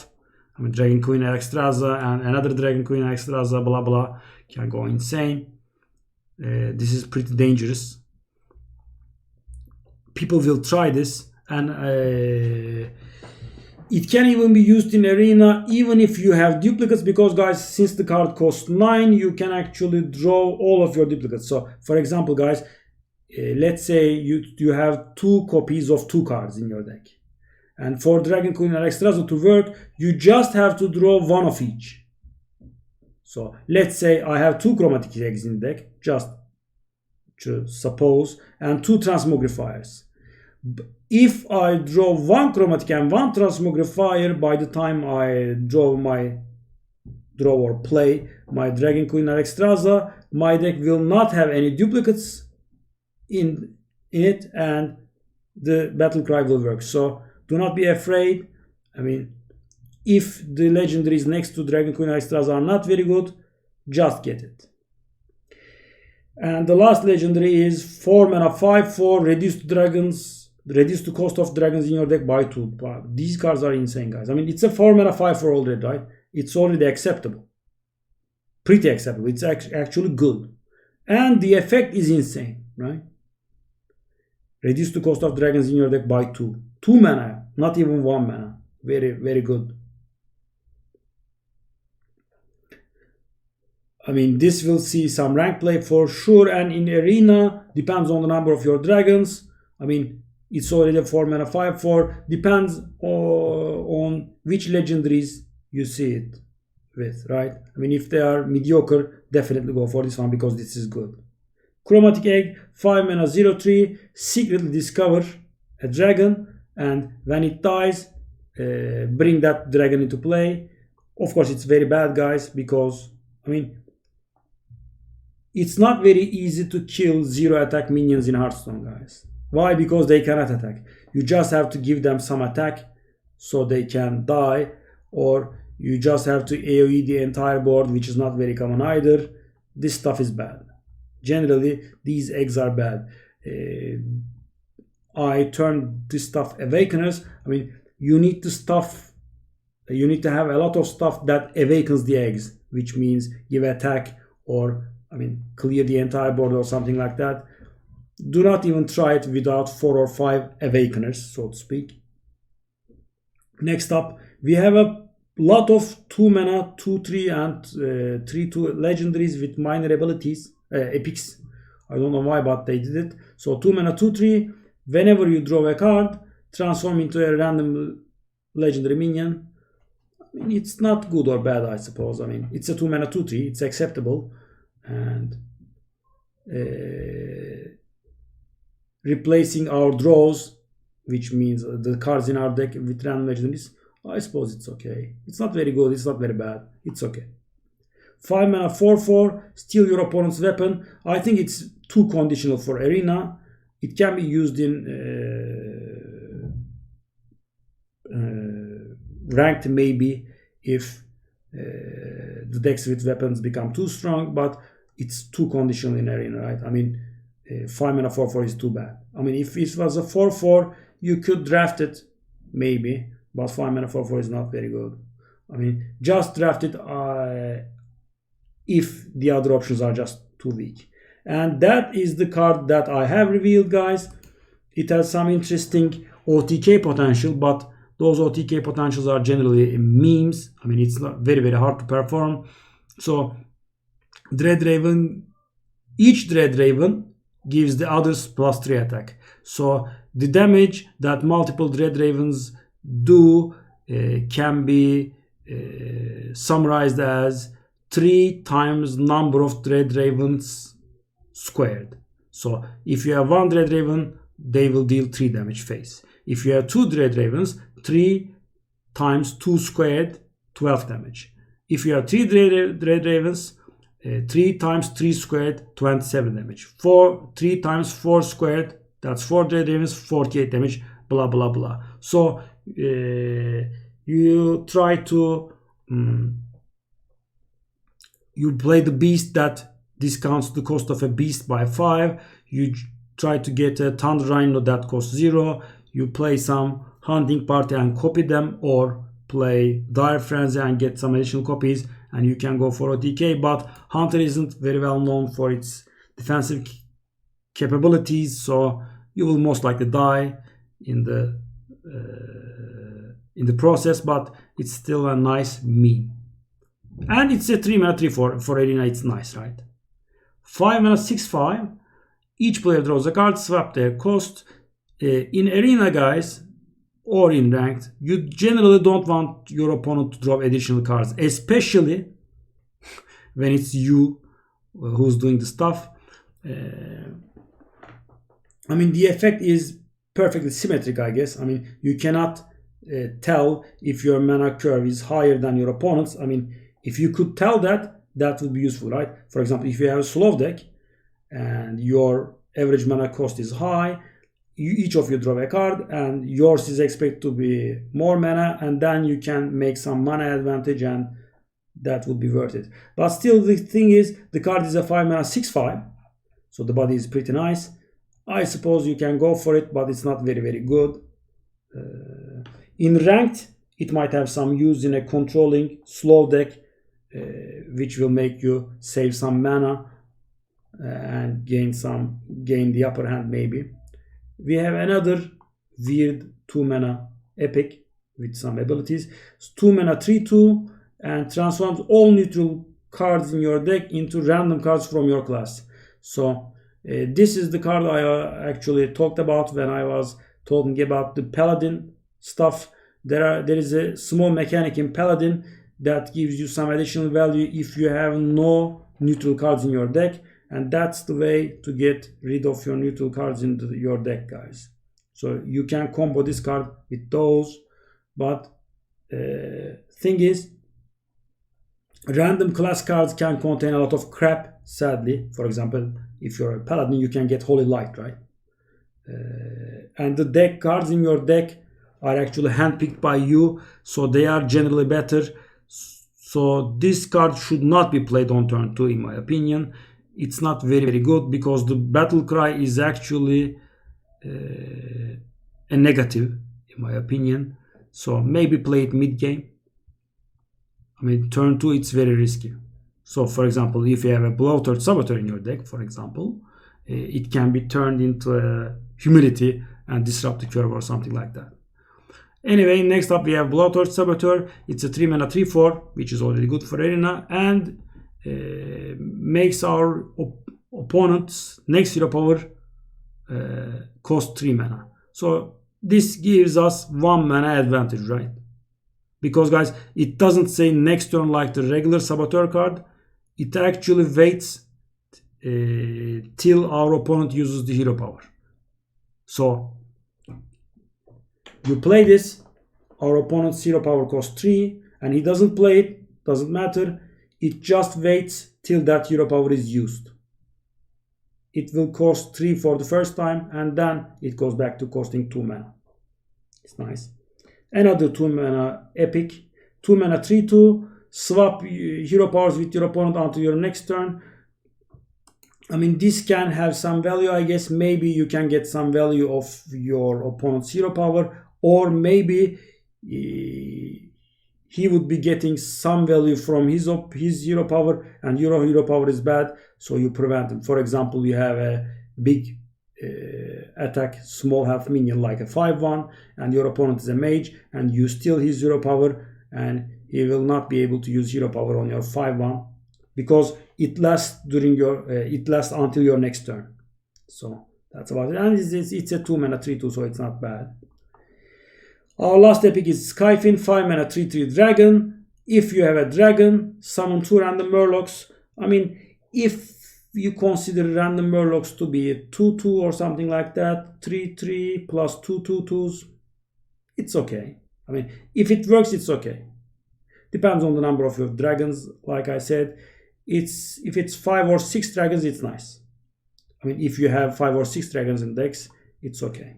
Dragon Queen Alexstrasza and another Dragon Queen Alexstrasza, blah blah, can go insane. This is pretty dangerous. People will try this, and it can even be used in arena even if you have duplicates, because guys, since the card costs 9, you can actually draw all of your duplicates. So for example, guys, let's say you have 2 copies of 2 cards in your deck, and for Dragon Queen Alexstrasza to work, you just have to draw 1 of each. So let's say I have 2 chromatic eggs in the deck, just to suppose, and 2 transmogrifiers. If I draw 1 chromatic and 1 transmogrifier, by the time I draw or play my Dragon Queen Alexstrasza, my deck will not have any duplicates in it, and the battle cry will work. So do not be afraid. If the legendaries next to Dragon Queen Alexstrasza are not very good, just get it. And the last legendary is 4 mana 5/4, reduced the cost of dragons in your deck by 2. These cards are insane, guys. It's a 4 mana 5/4 already, right? It's already acceptable. Pretty acceptable. It's actually good. And the effect is insane, right? Reduce the cost of dragons in your deck by 2. 2 mana, not even 1 mana. Very, very good. I mean, this will see some rank play for sure, and in arena, depends on the number of your dragons. I mean, it's already a 4 mana 5/4. Depends on which legendaries you see it with, right? I mean, if they are mediocre, definitely go for this one because this is good. Chromatic Egg, 5 mana 0/3, secretly discover a dragon, and when it dies, bring that dragon into play. Of course, it's very bad, guys, because, I mean, it's not very easy to kill 0 attack minions in Hearthstone, guys. Why? Because they cannot attack. You just have to give them some attack so they can die, or you just have to AoE the entire board, which is not very common either. This stuff is bad. Generally, these eggs are bad. I turned this stuff Awakeners. I mean, you need to have a lot of stuff that awakens the eggs, which means give attack or, I mean, clear the entire board or something like that. Do not even try it without 4 or 5 Awakeners, so to speak. Next up, we have a lot of 2 mana, 2/3 and 3/2 legendaries with minor abilities, epics. I don't know why, but they did it. So 2 mana, 2/3. Whenever you draw a card, transform into a random legendary minion. I mean, it's not good or bad, I suppose. I mean, it's a 2 mana, 2/3. It's acceptable. And replacing our draws, which means the cards in our deck with random legendaries, I suppose it's okay. It's not very good. It's not very bad. It's okay. 5 mana 4/4. Steal your opponent's weapon. I think it's too conditional for arena. It can be used in ranked maybe if the decks with weapons become too strong, but it's too conditional in arena, right? I mean, 5 mana 4/4 is too bad. I mean, if it was a 4/4, you could draft it maybe, but 5 mana 4/4 is not very good. I mean, just draft it if the other options are just too weak. And that is the card that I have revealed, guys. It has some interesting OTK potential, but those OTK potentials are generally memes. I mean, it's not very, very hard to perform. So Dredd Raven, each Dredd Raven gives the others +3 attack. So the damage that multiple Dredd Ravens do can be summarized as 3 times number of Dredd Ravens squared. So if you have 1 Dredd Raven, they will deal 3 damage face. If you have 2 Dredd Ravens, 3 times 2 squared, 12 damage. If you have 3 Dredd Ravens, 3 times 3 squared, 27 damage. 3 times 4 squared, that's 4 Dredd Ravens, 48 damage, blah, blah, blah. So you try to you play the beast that discounts the cost of a beast by 5. You try to get a Thunder Rhino that costs 0. You play some Hunting Party and copy them, or play Dire Frenzy and get some additional copies, and you can go for OTK. But Hunter isn't very well known for its defensive capabilities, so you will most likely die in the process, but it's still a nice meme. And it's a 3 mana 3/4 for arena. It's nice, right? 5 mana 6/5. Each player draws a card, swap their cost. In arena, guys, or in ranked, you generally don't want your opponent to draw additional cards, especially when it's you who's doing the stuff. I mean, the effect is perfectly symmetric, I guess. I mean, you cannot tell if your mana curve is higher than your opponent's. I mean, if you could tell that, that would be useful, right? For example, if you have a slow deck and your average mana cost is high, each of you draw a card and yours is expected to be more mana, and then you can make some mana advantage, and that would be worth it. But still, the thing is, the card is a 5 mana 6/5, so the body is pretty nice. I suppose you can go for it, but it's not very, very good. In ranked, it might have some use in a controlling slow deck, which will make you save some mana and gain the upper hand maybe. We have another weird 2 mana epic with some abilities. It's 2 mana 3/2 and transforms all neutral cards in your deck into random cards from your class. So this is the card I actually talked about when I was talking about the Paladin stuff. There is a small mechanic in Paladin that gives you some additional value if you have no neutral cards in your deck, and that's the way to get rid of your neutral cards into your deck, guys. So you can combo this card with those, but thing is, random class cards can contain a lot of crap, sadly. For example, if you're a Paladin, you can get Holy Light, right? And the deck cards in your deck are actually handpicked by you, so they are generally better. So this card should not be played on turn 2, in my opinion. It's not very good because the battle cry is actually a negative, in my opinion. So maybe play it mid game. I mean, turn 2 it's very risky. So for example, if you have a Bloated Saboteur in your deck, for example, it can be turned into a Humility and disrupt the curve or something like that. Anyway, next up we have Bloated Saboteur. It's a 3 mana 3/4, which is already good for Arena, and makes our opponent's next hero power cost 3 mana. So this gives us 1 mana advantage, right? Because guys, it doesn't say next turn like the regular Saboteur card. It actually waits till our opponent uses the hero power. So you play this, our opponent's hero power costs 3, and he doesn't play it, doesn't matter. It just waits till that hero power is used. It will cost 3 for the first time, and then it goes back to costing 2 mana. It's nice. Another 2 mana epic, 2 mana 3/2, swap hero powers with your opponent until your next turn. I mean, this can have some value, I guess. Maybe you can get some value of your opponent's hero power, or maybe he would be getting some value from his hero power, and your hero power is bad, so you prevent him. For example, you have a big attack small health minion like a 5/1, and your opponent is a mage, and you steal his hero power, and he will not be able to use hero power on your 5/1 because it lasts during your it lasts until your next turn. So that's about it, and it's a 2 mana 3/2, so it's not bad. Our last epic is Skyfin, 5 mana 3/3 dragon. If you have a dragon, summon 2 random murlocs. I mean, if you consider random murlocs to be a 2/2 or something like that, 3/3 plus 2 2/2s, it's okay. I mean, if it works, it's okay. Depends on the number of your dragons. Like I said, if it's 5 or 6 dragons, it's nice. I mean, if you have 5 or 6 dragons in decks, it's okay.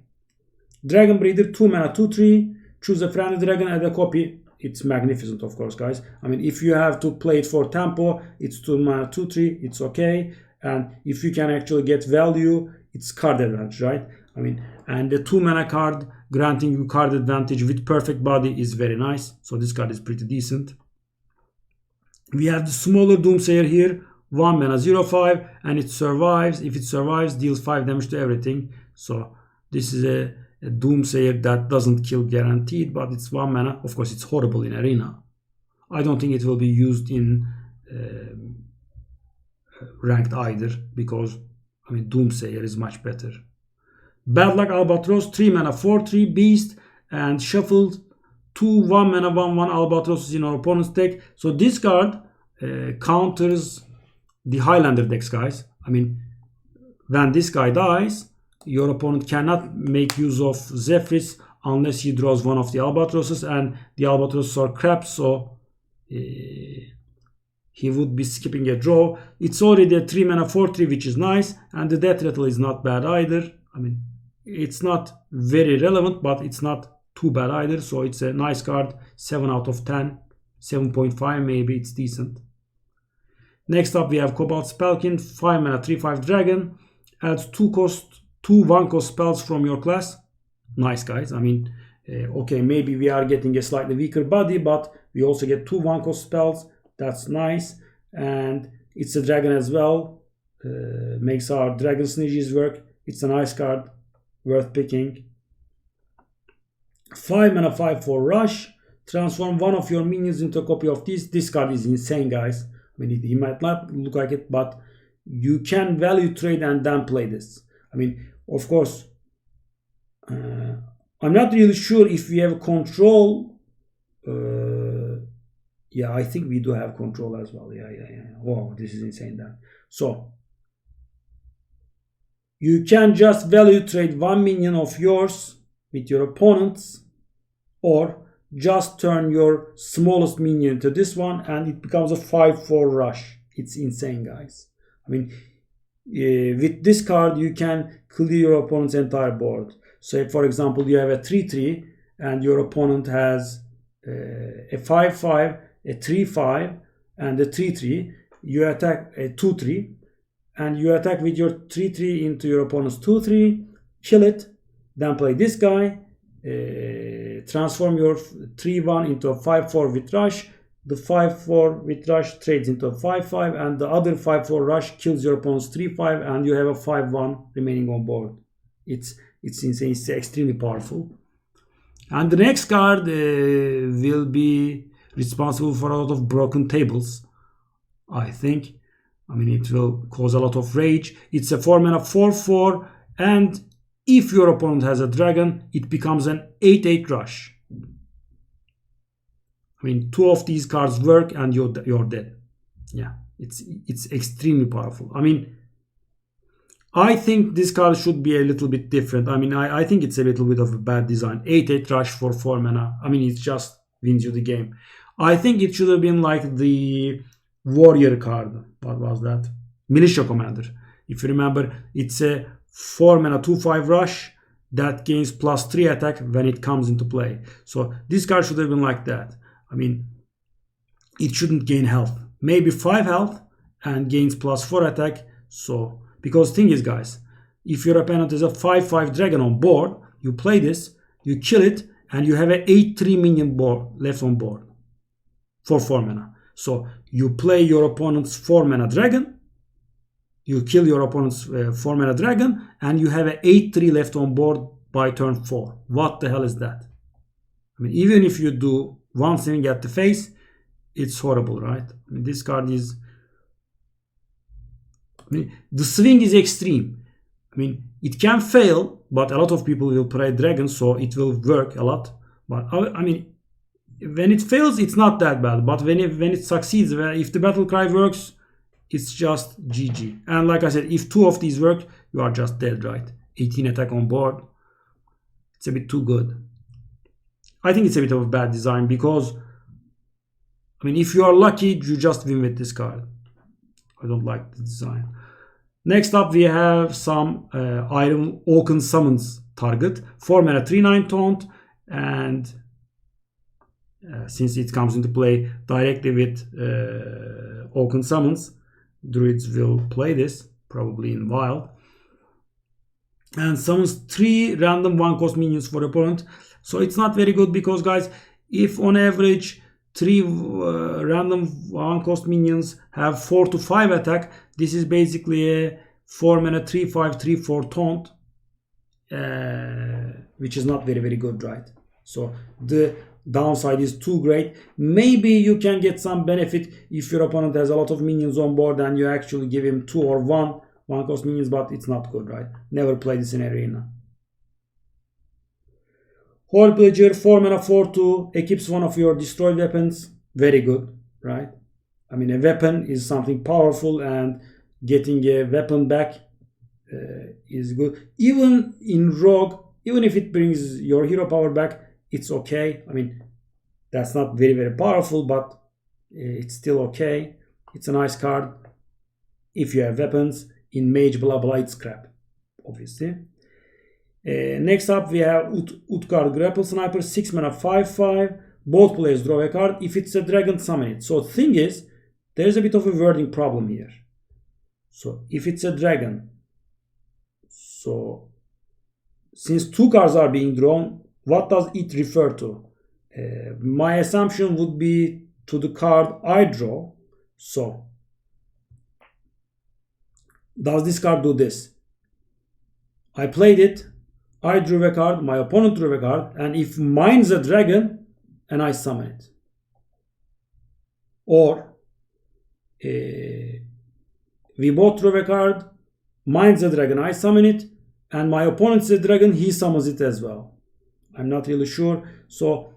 Dragon Breeder, 2 mana 2/3. Choose a friendly dragon, add a copy. It's magnificent, of course, guys. I mean, if you have to play it for tempo, it's 2 mana 2/3. It's okay. And if you can actually get value, it's card advantage, right? I mean, and the 2 mana card granting you card advantage with perfect body is very nice. So this card is pretty decent. We have the smaller Doomsayer here, 1 mana 0/5, and it survives. If it survives, deals 5 damage to everything. So this is a Doomsayer that doesn't kill guaranteed, but it's 1 mana. Of course, it's horrible in Arena. I don't think it will be used in ranked either, because I mean, Doomsayer is much better. Bad Luck Albatross, 3 mana 4/3 beast, and shuffled 2 1 mana 1/1 Albatrosses in our opponent's deck. So this card counters the Highlander decks, guys. I mean, when this guy dies, your opponent cannot make use of Zephyrs unless he draws one of the Albatrosses, and the Albatrosses are crap, so he would be skipping a draw. It's already a 3 mana 4/3, which is nice, and the Death Rattle is not bad either. I mean, it's not very relevant, but it's not too bad either, so it's a nice card. 7 out of 10, 7.5 maybe, it's decent. Next up we have Cobalt Falcons, 5 mana 3/5 dragon, adds 2 1-cost spells from your class. Nice, guys. I mean, okay, maybe we are getting a slightly weaker body, but we also get 2 1-cost spells. That's nice, and it's a dragon as well. Makes our dragon synergies work. It's a nice card, worth picking. 5 mana 5/4 rush. Transform one of your minions into a copy of this. This card is insane, guys. I mean, he might not look like it, but you can value trade and then play this. I mean, of course, I'm not really sure if we have control. Yeah, I think we do have control as well. Yeah. Wow, this is insane then. So you can just value trade one minion of yours with your opponents, or just turn your smallest minion to this one and it becomes a 5/4 rush. It's insane, guys. I mean, with this card you can clear your opponent's entire board. So if, for example, you have a 3/3 and your opponent has a 5/5, a 3/5 and a 3/3, you attack a 2/3 and you attack with your 3/3 into your opponent's 2/3, kill it, then play this guy, transform your 3/1 into a 5/4 with rush. The 5/4 with rush trades into a 5/5 and the other 5/4 rush kills your opponent's 3/5 and you have a 5/1 remaining on board. It's insane. It's extremely powerful. And the next card will be responsible for a lot of broken tables, I think. I mean, it will cause a lot of rage. It's a 4 mana 4/4 and if your opponent has a dragon, it becomes an 8/8 rush. I mean, two of these cards work and you're dead. Yeah, it's extremely powerful. I mean, I think this card should be a little bit different. I mean, I think it's a little bit of a bad design. 8/8 rush for 4 mana. I mean, it just wins you the game. I think it should have been like the warrior card. What was that? Militia Commander. If you remember, it's a 4 mana 2/5 rush that gains +3 attack when it comes into play. So this card should have been like that. I mean, it shouldn't gain health. Maybe 5 health and gains +4 attack. So, because thing is, guys, if your opponent is a 5/5 dragon on board, you play this, you kill it, and you have an 8/3 minion board left on board for 4 mana. So you play your opponent's 4 mana dragon, you kill your opponent's 4 mana dragon, and you have an 8/3 left on board by turn 4. What the hell is that? I mean, even if you do one thing at the face, it's horrible, right? I mean, this card is... I mean, the swing is extreme. I mean, it can fail, but a lot of people will play dragon, so it will work a lot. But I mean, when it fails, it's not that bad. But when it succeeds, if the battle cry works, it's just GG. And like I said, if two of these work, you are just dead, right? 18 attack on board. It's a bit too good. I think it's a bit of a bad design because, I mean, if you are lucky, you just win with this card. I don't like the design. Next up, we have some Iron Oaken Summons target. 4 mana 3/9 taunt, and since it comes into play directly with Oaken Summons, Druids will play this, probably in Wild. And summons 3 random 1-cost minions for opponent. So it's not very good because, guys, if on average 3 random 1-cost minions have 4 to 5 attack, this is basically a 4 mana 3/5 3/4 taunt, which is not very good, right? So the downside is too great. Maybe you can get some benefit if your opponent has a lot of minions on board and you actually give him 2 or 1-cost minions, but it's not good, right? Never play this in arena. Hoard Pillager, 4 mana 4/2, equips one of your destroyed weapons. Very good, right? I mean, a weapon is something powerful, and getting a weapon back is good. Even in Rogue, even if it brings your hero power back, it's okay. I mean, that's not very powerful, but it's still okay. It's a nice card. If you have weapons, in Mage blah blah, it's crap, obviously. Next up, we have Utkar Grapple Sniper, 6 mana 5/5. Both players draw a card. If it's a dragon, summon it. So the thing is, there's a bit of a wording problem here. So if it's a dragon, so since 2 cards are being drawn, what does it refer to? My assumption would be to the card I draw. So does this card do this? I played it. I drew a card, my opponent drew a card, and if mine's a dragon, and I summon it. Or we both draw a card, mine's a dragon, I summon it, and my opponent's a dragon, he summons it as well. I'm not really sure. So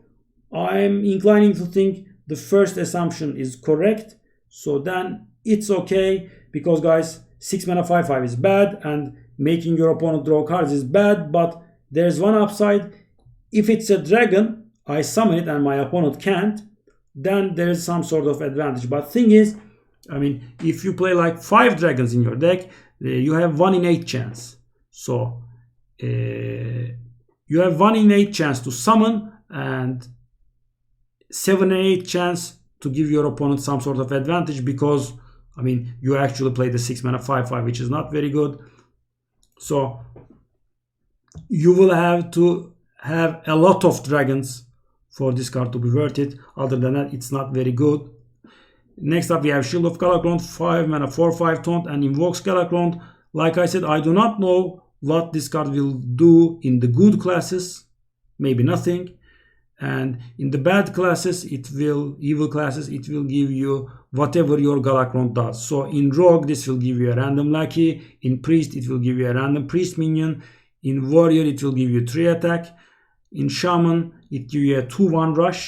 I'm inclining to think the first assumption is correct. So then it's okay, because guys, 6 mana 5/5 is bad and making your opponent draw cards is bad, but there's one upside. If it's a dragon, I summon it and my opponent can't, then there's some sort of advantage. But thing is, I mean, if you play like 5 dragons in your deck, you have 1 in 8 chance. So you have 1 in 8 chance to summon and 7 in 8 chance to give your opponent some sort of advantage, because I mean, you actually play the 6 mana 5/5, which is not very good. So you will have to have a lot of dragons for this card to be worth it. Other than that, it's not very good. Next up, we have Shield of Galakrond, 5 mana 4/5 taunt, and invokes Galakrond. Like I said, I do not know what this card will do in the good classes. Maybe nothing. And in the bad classes, evil classes, it will give you whatever your Galakrond does. So in Rogue, this will give you a random Lucky. In Priest, it will give you a random Priest minion. In Warrior, it will give you 3 attack. In Shaman, it gives you a 2/1 rush,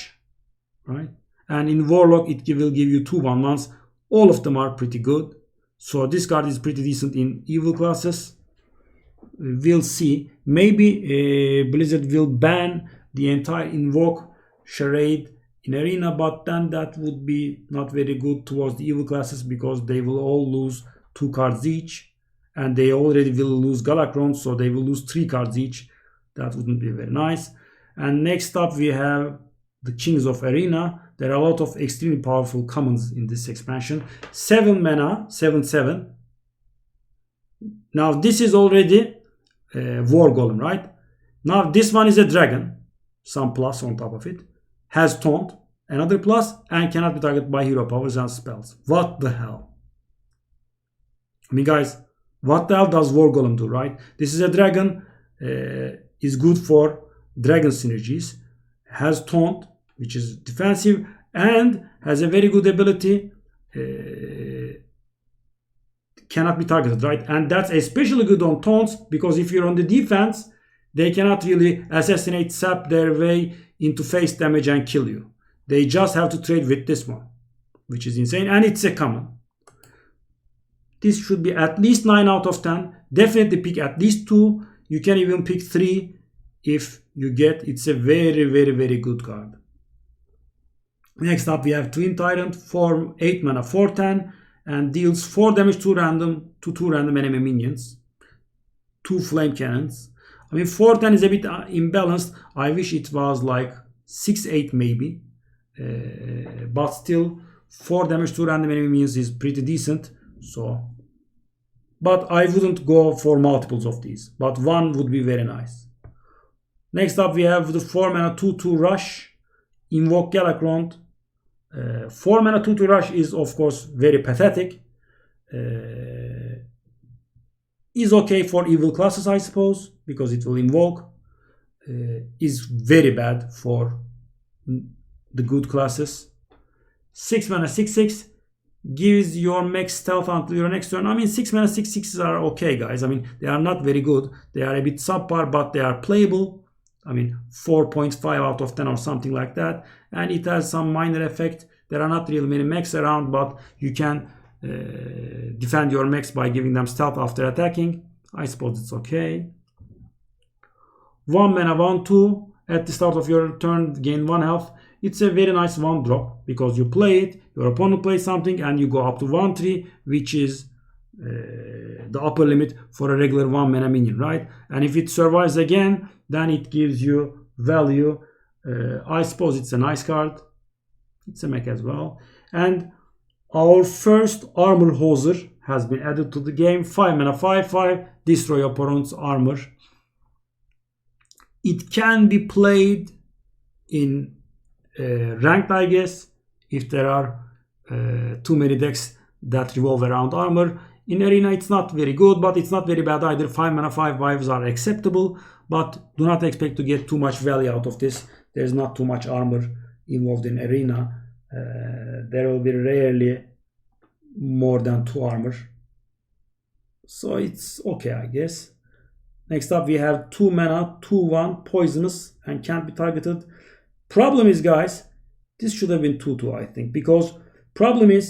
right? And in Warlock, it will give you 2 1/1s. All of them are pretty good. So this card is pretty decent in evil classes. We'll see. Maybe Blizzard will ban the entire invoke charade in arena, but then that would be not very good towards the evil classes, because they will all lose 2 cards each, and they already will lose Galakrond, so they will lose 3 cards each. That wouldn't be very nice. And next up, we have the Kings of Arena. There are a lot of extremely powerful commons in this expansion. 7 mana 7/7. Now this is already War Golem, right? Now this one is a dragon, some plus on top of it, has taunt, another plus, and cannot be targeted by hero powers and spells. What the hell? I mean, guys, what the hell does War Golem do, right? This is a dragon, is good for dragon synergies, has taunt, which is defensive, and has a very good ability, cannot be targeted, right? And that's especially good on taunts, because if you're on the defense, they cannot really assassinate, sap their way into face damage and kill you. They just have to trade with this one, which is insane, and it's a common. This should be at least 9 out of 10. Definitely pick at least 2. You can even pick 3 if you get. It's a very, very, very good card. Next up, we have Twin Tyrant, 8 mana 4/10, and deals 4 damage to 2 random enemy minions. 2 flame cannons. I mean, 4/10 is a bit imbalanced. I wish it was like 6/8 maybe. But still, 4 damage to random enemy minions is pretty decent. So, but I wouldn't go for multiples of these. But 1 would be very nice. Next up, we have the 4 mana 2/2 rush. Invoke Galakrond. 4 mana 2/2 rush is of course very pathetic. Is okay for evil classes, I suppose, because it will invoke. Is very bad for the good classes. 6 mana 6/6 gives your mech stealth until your next turn. I mean, 6 mana 6/6s are okay, guys. I mean, they are not very good. They are a bit subpar, but they are playable. I mean, 4.5 out of 10 or something like that. And it has some minor effect. There are not really many mechs around, but you can defend your mechs by giving them stealth after attacking. I suppose it's okay. 1 mana 1/2. At the start of your turn, gain 1 health. It's a very nice 1 drop, because you play it, your opponent plays something, and you go up to 1/3, which is the upper limit for a regular 1 mana minion, right? And if it survives again, then it gives you value. I suppose it's a nice card. It's a mech as well. And our first armor hoser has been added to the game. 5 mana 5/5. Destroy opponent's armor. It can be played in ranked, I guess, if there are too many decks that revolve around armor. In Arena it's not very good, but it's not very bad either. 5 mana 5/5s are acceptable, but do not expect to get too much value out of this. There's not too much armor involved in Arena. There will be rarely more than 2 armor. So it's okay, I guess. Next up we have 2 mana 2/1 poisonous and can't be targeted. Problem is, guys, this should have been 2/2, I think, because problem is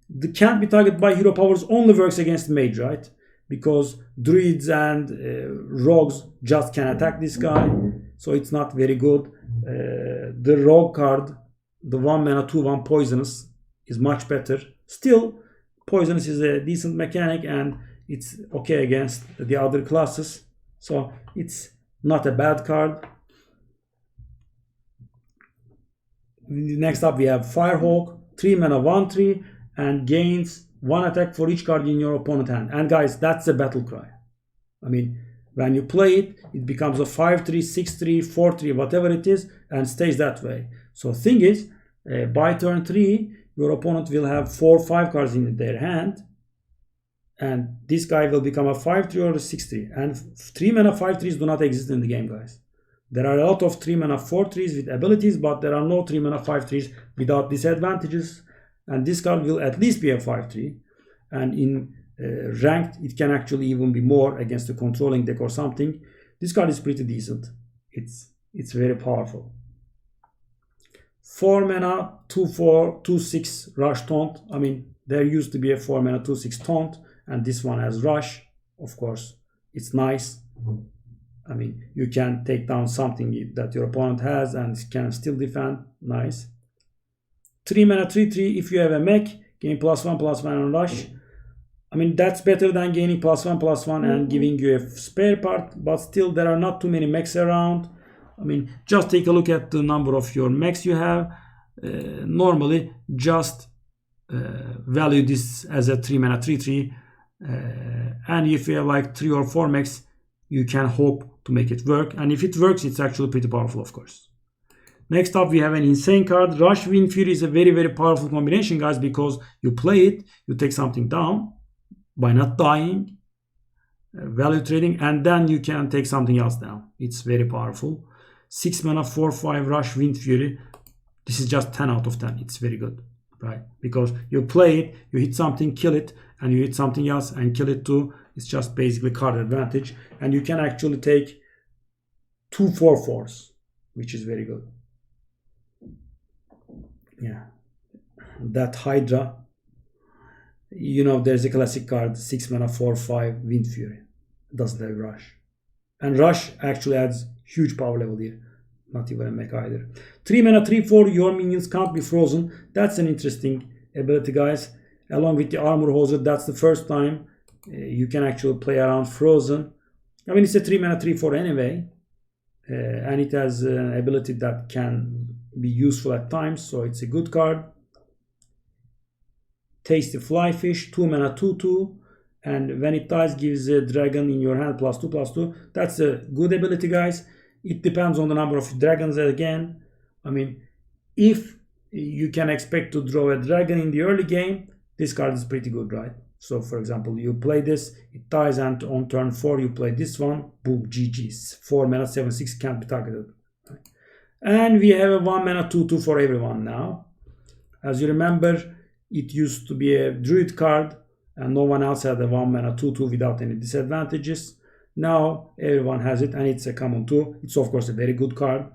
the can't be targeted by hero powers only works against mage, right? Because druids and rogues just can attack this guy, so it's not very good. The rogue card, the 1 mana 2/1 poisonous, is much better. Still, poisonous is a decent mechanic and it's okay against the other classes, so it's not a bad card. Next up we have Firehawk, 3 mana 1/3 and gains 1 attack for each card in your opponent's hand. And guys, that's a battle cry. I mean, when you play it, it becomes a 5/3, 6/3, 4/3, whatever it is, and stays that way. So thing is, by turn 3, your opponent will have 4 5 cards in their hand, and this guy will become a 5/3 or a 6/3. And 3 mana 5/3s do not exist in the game, guys. There are a lot of 3 mana 4/3s with abilities, but there are no 3 mana 5/3s without disadvantages. And this card will at least be a 5/3. And in ranked, it can actually even be more against the controlling deck or something. This card is pretty decent. It's very powerful. 4 mana 2/4 2/6 rush taunt. I mean, there used to be a 4 mana 2/6 taunt, and this one has rush. Of course, it's nice. I mean, you can take down something that your opponent has and can still defend. Nice. 3 mana 3/3. If you have a mech, gain +1/+1 on rush. I mean, that's better than gaining +1/+1 and giving you a spare part, but still there are not too many mechs around. I mean, just take a look at the number of your mechs you have. Normally, just value this as a 3 mana 3/3. And if you have like 3 or 4 mechs, you can hope to make it work. And if it works, it's actually pretty powerful, of course. Next up, we have an insane card. Rush Winfield is a very, very powerful combination, guys, because you play it, you take something down by not dying, value trading, and then you can take something else down. It's very powerful. 6 mana 4/5 Rush Wind Fury. This is just 10 out of 10. It's very good, right? Because you play it, you hit something, kill it, and you hit something else and kill it too. It's just basically card advantage. And you can actually take 2 4/4s, which is very good. Yeah. That Hydra, you know, there's a classic card, 6 mana 4/5 Wind Fury. Doesn't have rush. And rush actually adds huge power level here. Not even a mech either. 3 mana 3/4, your minions can't be frozen. That's an interesting ability, guys. Along with the armor hoser, that's the first time you can actually play around frozen. I mean, it's a 3 mana 3/4 anyway. And it has an ability that can be useful at times, so it's a good card. Tasty Flyfish, 2 mana 2/2, and when it dies, gives a dragon in your hand +2/+2. That's a good ability, guys. It depends on the number of dragons again. I mean, if you can expect to draw a dragon in the early game, this card is pretty good, right? So, for example, you play this, it dies, and on turn 4 you play this one, boom, GG's. 4 mana 7/6 can't be targeted. And we have a 1 mana 2/2 for everyone now. As you remember, it used to be a druid card and no one else had a 1 mana 2/2 without any disadvantages. Now everyone has it and it's a common too. It's of course a very good card.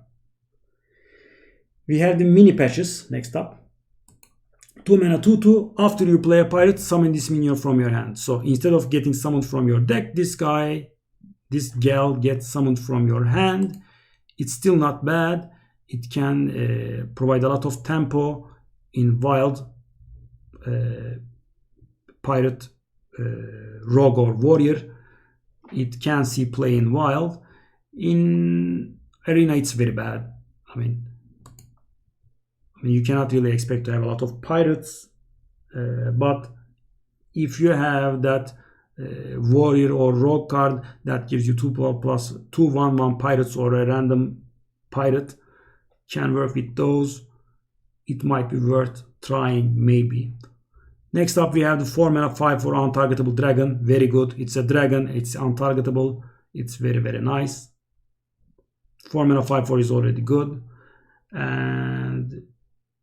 We have the mini patches next up. 2 mana 2/2. After you play a pirate, summon this minion from your hand. So instead of getting summoned from your deck, this gal gets summoned from your hand. It's still not bad. It can provide a lot of tempo in wild, pirate, rogue or warrior. It can see play in wild. In arena, it's very bad. I mean, you cannot really expect to have a lot of pirates, but if you have that warrior or rogue card that gives you 2/2 pirates or a random pirate, can work with those. It might be worth trying, maybe. Next up we have the 4 mana 5/4 untargetable dragon. Very good. It's a dragon. It's untargetable. It's very, very nice. 4 mana 5/4 is already good. And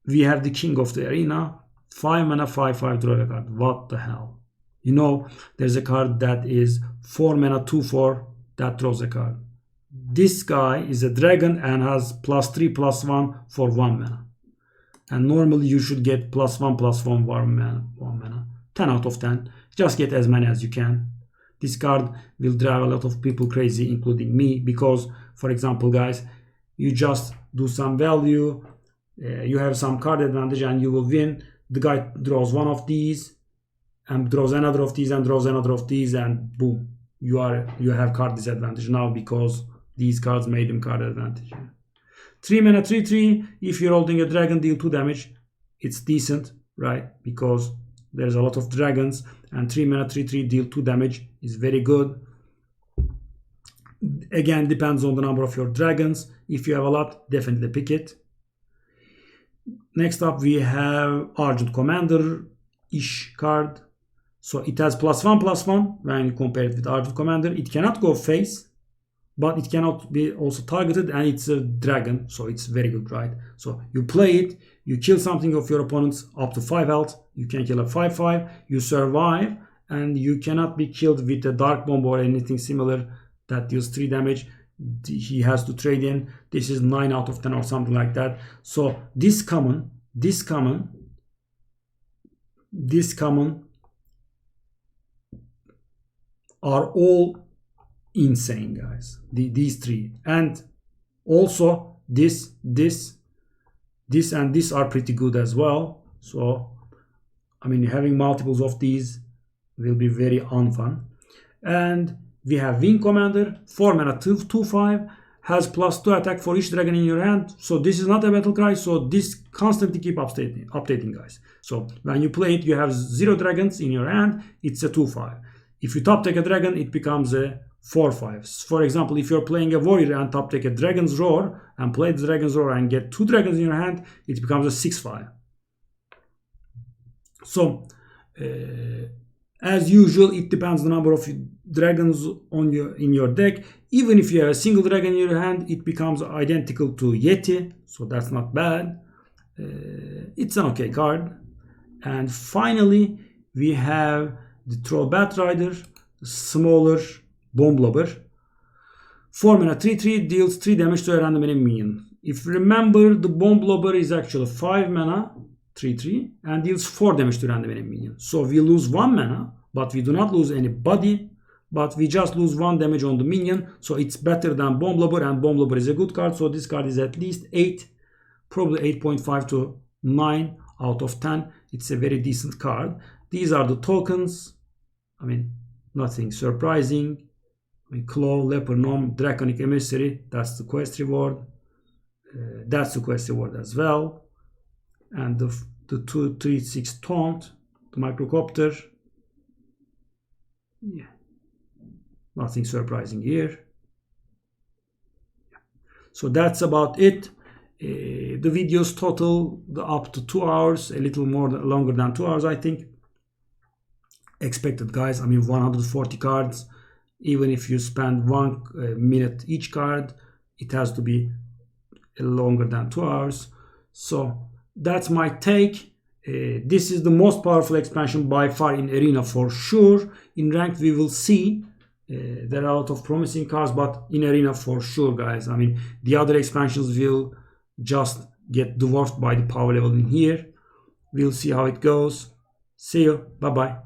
we have the king of the arena. 5 mana 5/5 draw a card. What the hell? You know, there's a card that is 4 mana 2/4 that draws a card. This guy is a dragon and has +3/+1 for 1 mana. And normally you should get +1/+1 1 mana. 10 out of 10. Just get as many as you can. This card will drive a lot of people crazy, including me, because, for example, guys, you just do some value, you have some card advantage and you will win. The guy draws one of these and draws another of these and draws another of these, and boom, you have card disadvantage now because these cards made him card advantage. 3 mana 3/3. If you're holding a dragon, deal 2 damage. It's decent, right? Because there's a lot of dragons, and 3 mana 3/3 deal 2 damage is very good. Again, depends on the number of your dragons. If you have a lot, definitely pick it. Next up we have Argent Commander-ish card. So it has +1/+1 when you compare it with Argent Commander. It cannot go face, but it cannot be also targeted, and it's a dragon, so it's very good, right? So you play it, you kill something of your opponents up to 5 health, you can kill a 5/5, you survive, and you cannot be killed with a dark bomb or anything similar that deals 3 damage. He has to trade in. This is 9 out of 10 or something like that. So this common are all insane, guys. These 3, and also this and this are pretty good as well. So I mean, having multiples of these will be very unfun. And we have Wing Commander, 4 mana 2/5, has +2 attack for each dragon in your hand. So this is not a battle cry, so this constantly keep updating, guys. So when you play it, you have 0 dragons in your hand, it's a 2/5. If you top take a dragon, it becomes a 4/5. For example, if you're playing a warrior and top take a Dragon's Roar and play the Dragon's Roar and get 2 dragons in your hand, it becomes a 6/5. So as usual, it depends on the number of dragons in your deck. Even if you have a single dragon in your hand, it becomes identical to Yeti, so that's not bad. It's an okay card. And finally, we have the Troll Batrider, smaller Bomb Lobber. 4 mana 3/3 deals 3 damage to a random enemy minion. If you remember, the Bomb Lobber is actually 5 mana 3/3 and deals 4 damage to random enemy minion. So we lose 1 mana, but we do not lose any body, but we just lose 1 damage on the minion. So it's better than Bomb Lobber, and Bomb Lobber is a good card. So this card is at least 8, probably 8.5 to 9 out of 10. It's a very decent card. These are the tokens. I mean, nothing surprising. I mean, Claw, Leper, Gnome, Draconic Emissary, that's the quest reward. That's the quest reward as well. And the 2/3/6 Taunt, the Microcopter. Yeah, nothing surprising here. So that's about it. The videos total up to 2 hours, a little more longer than 2 hours, I think. Expected, guys. I mean, 140 cards. Even if you spend 1 minute each card, it has to be longer than 2 hours. So that's my take. This is the most powerful expansion by far in Arena for sure. In Ranked we will see. There are a lot of promising cards, but in Arena for sure, guys. I mean, the other expansions will just get dwarfed by the power level in here. We'll see how it goes. See you. Bye bye.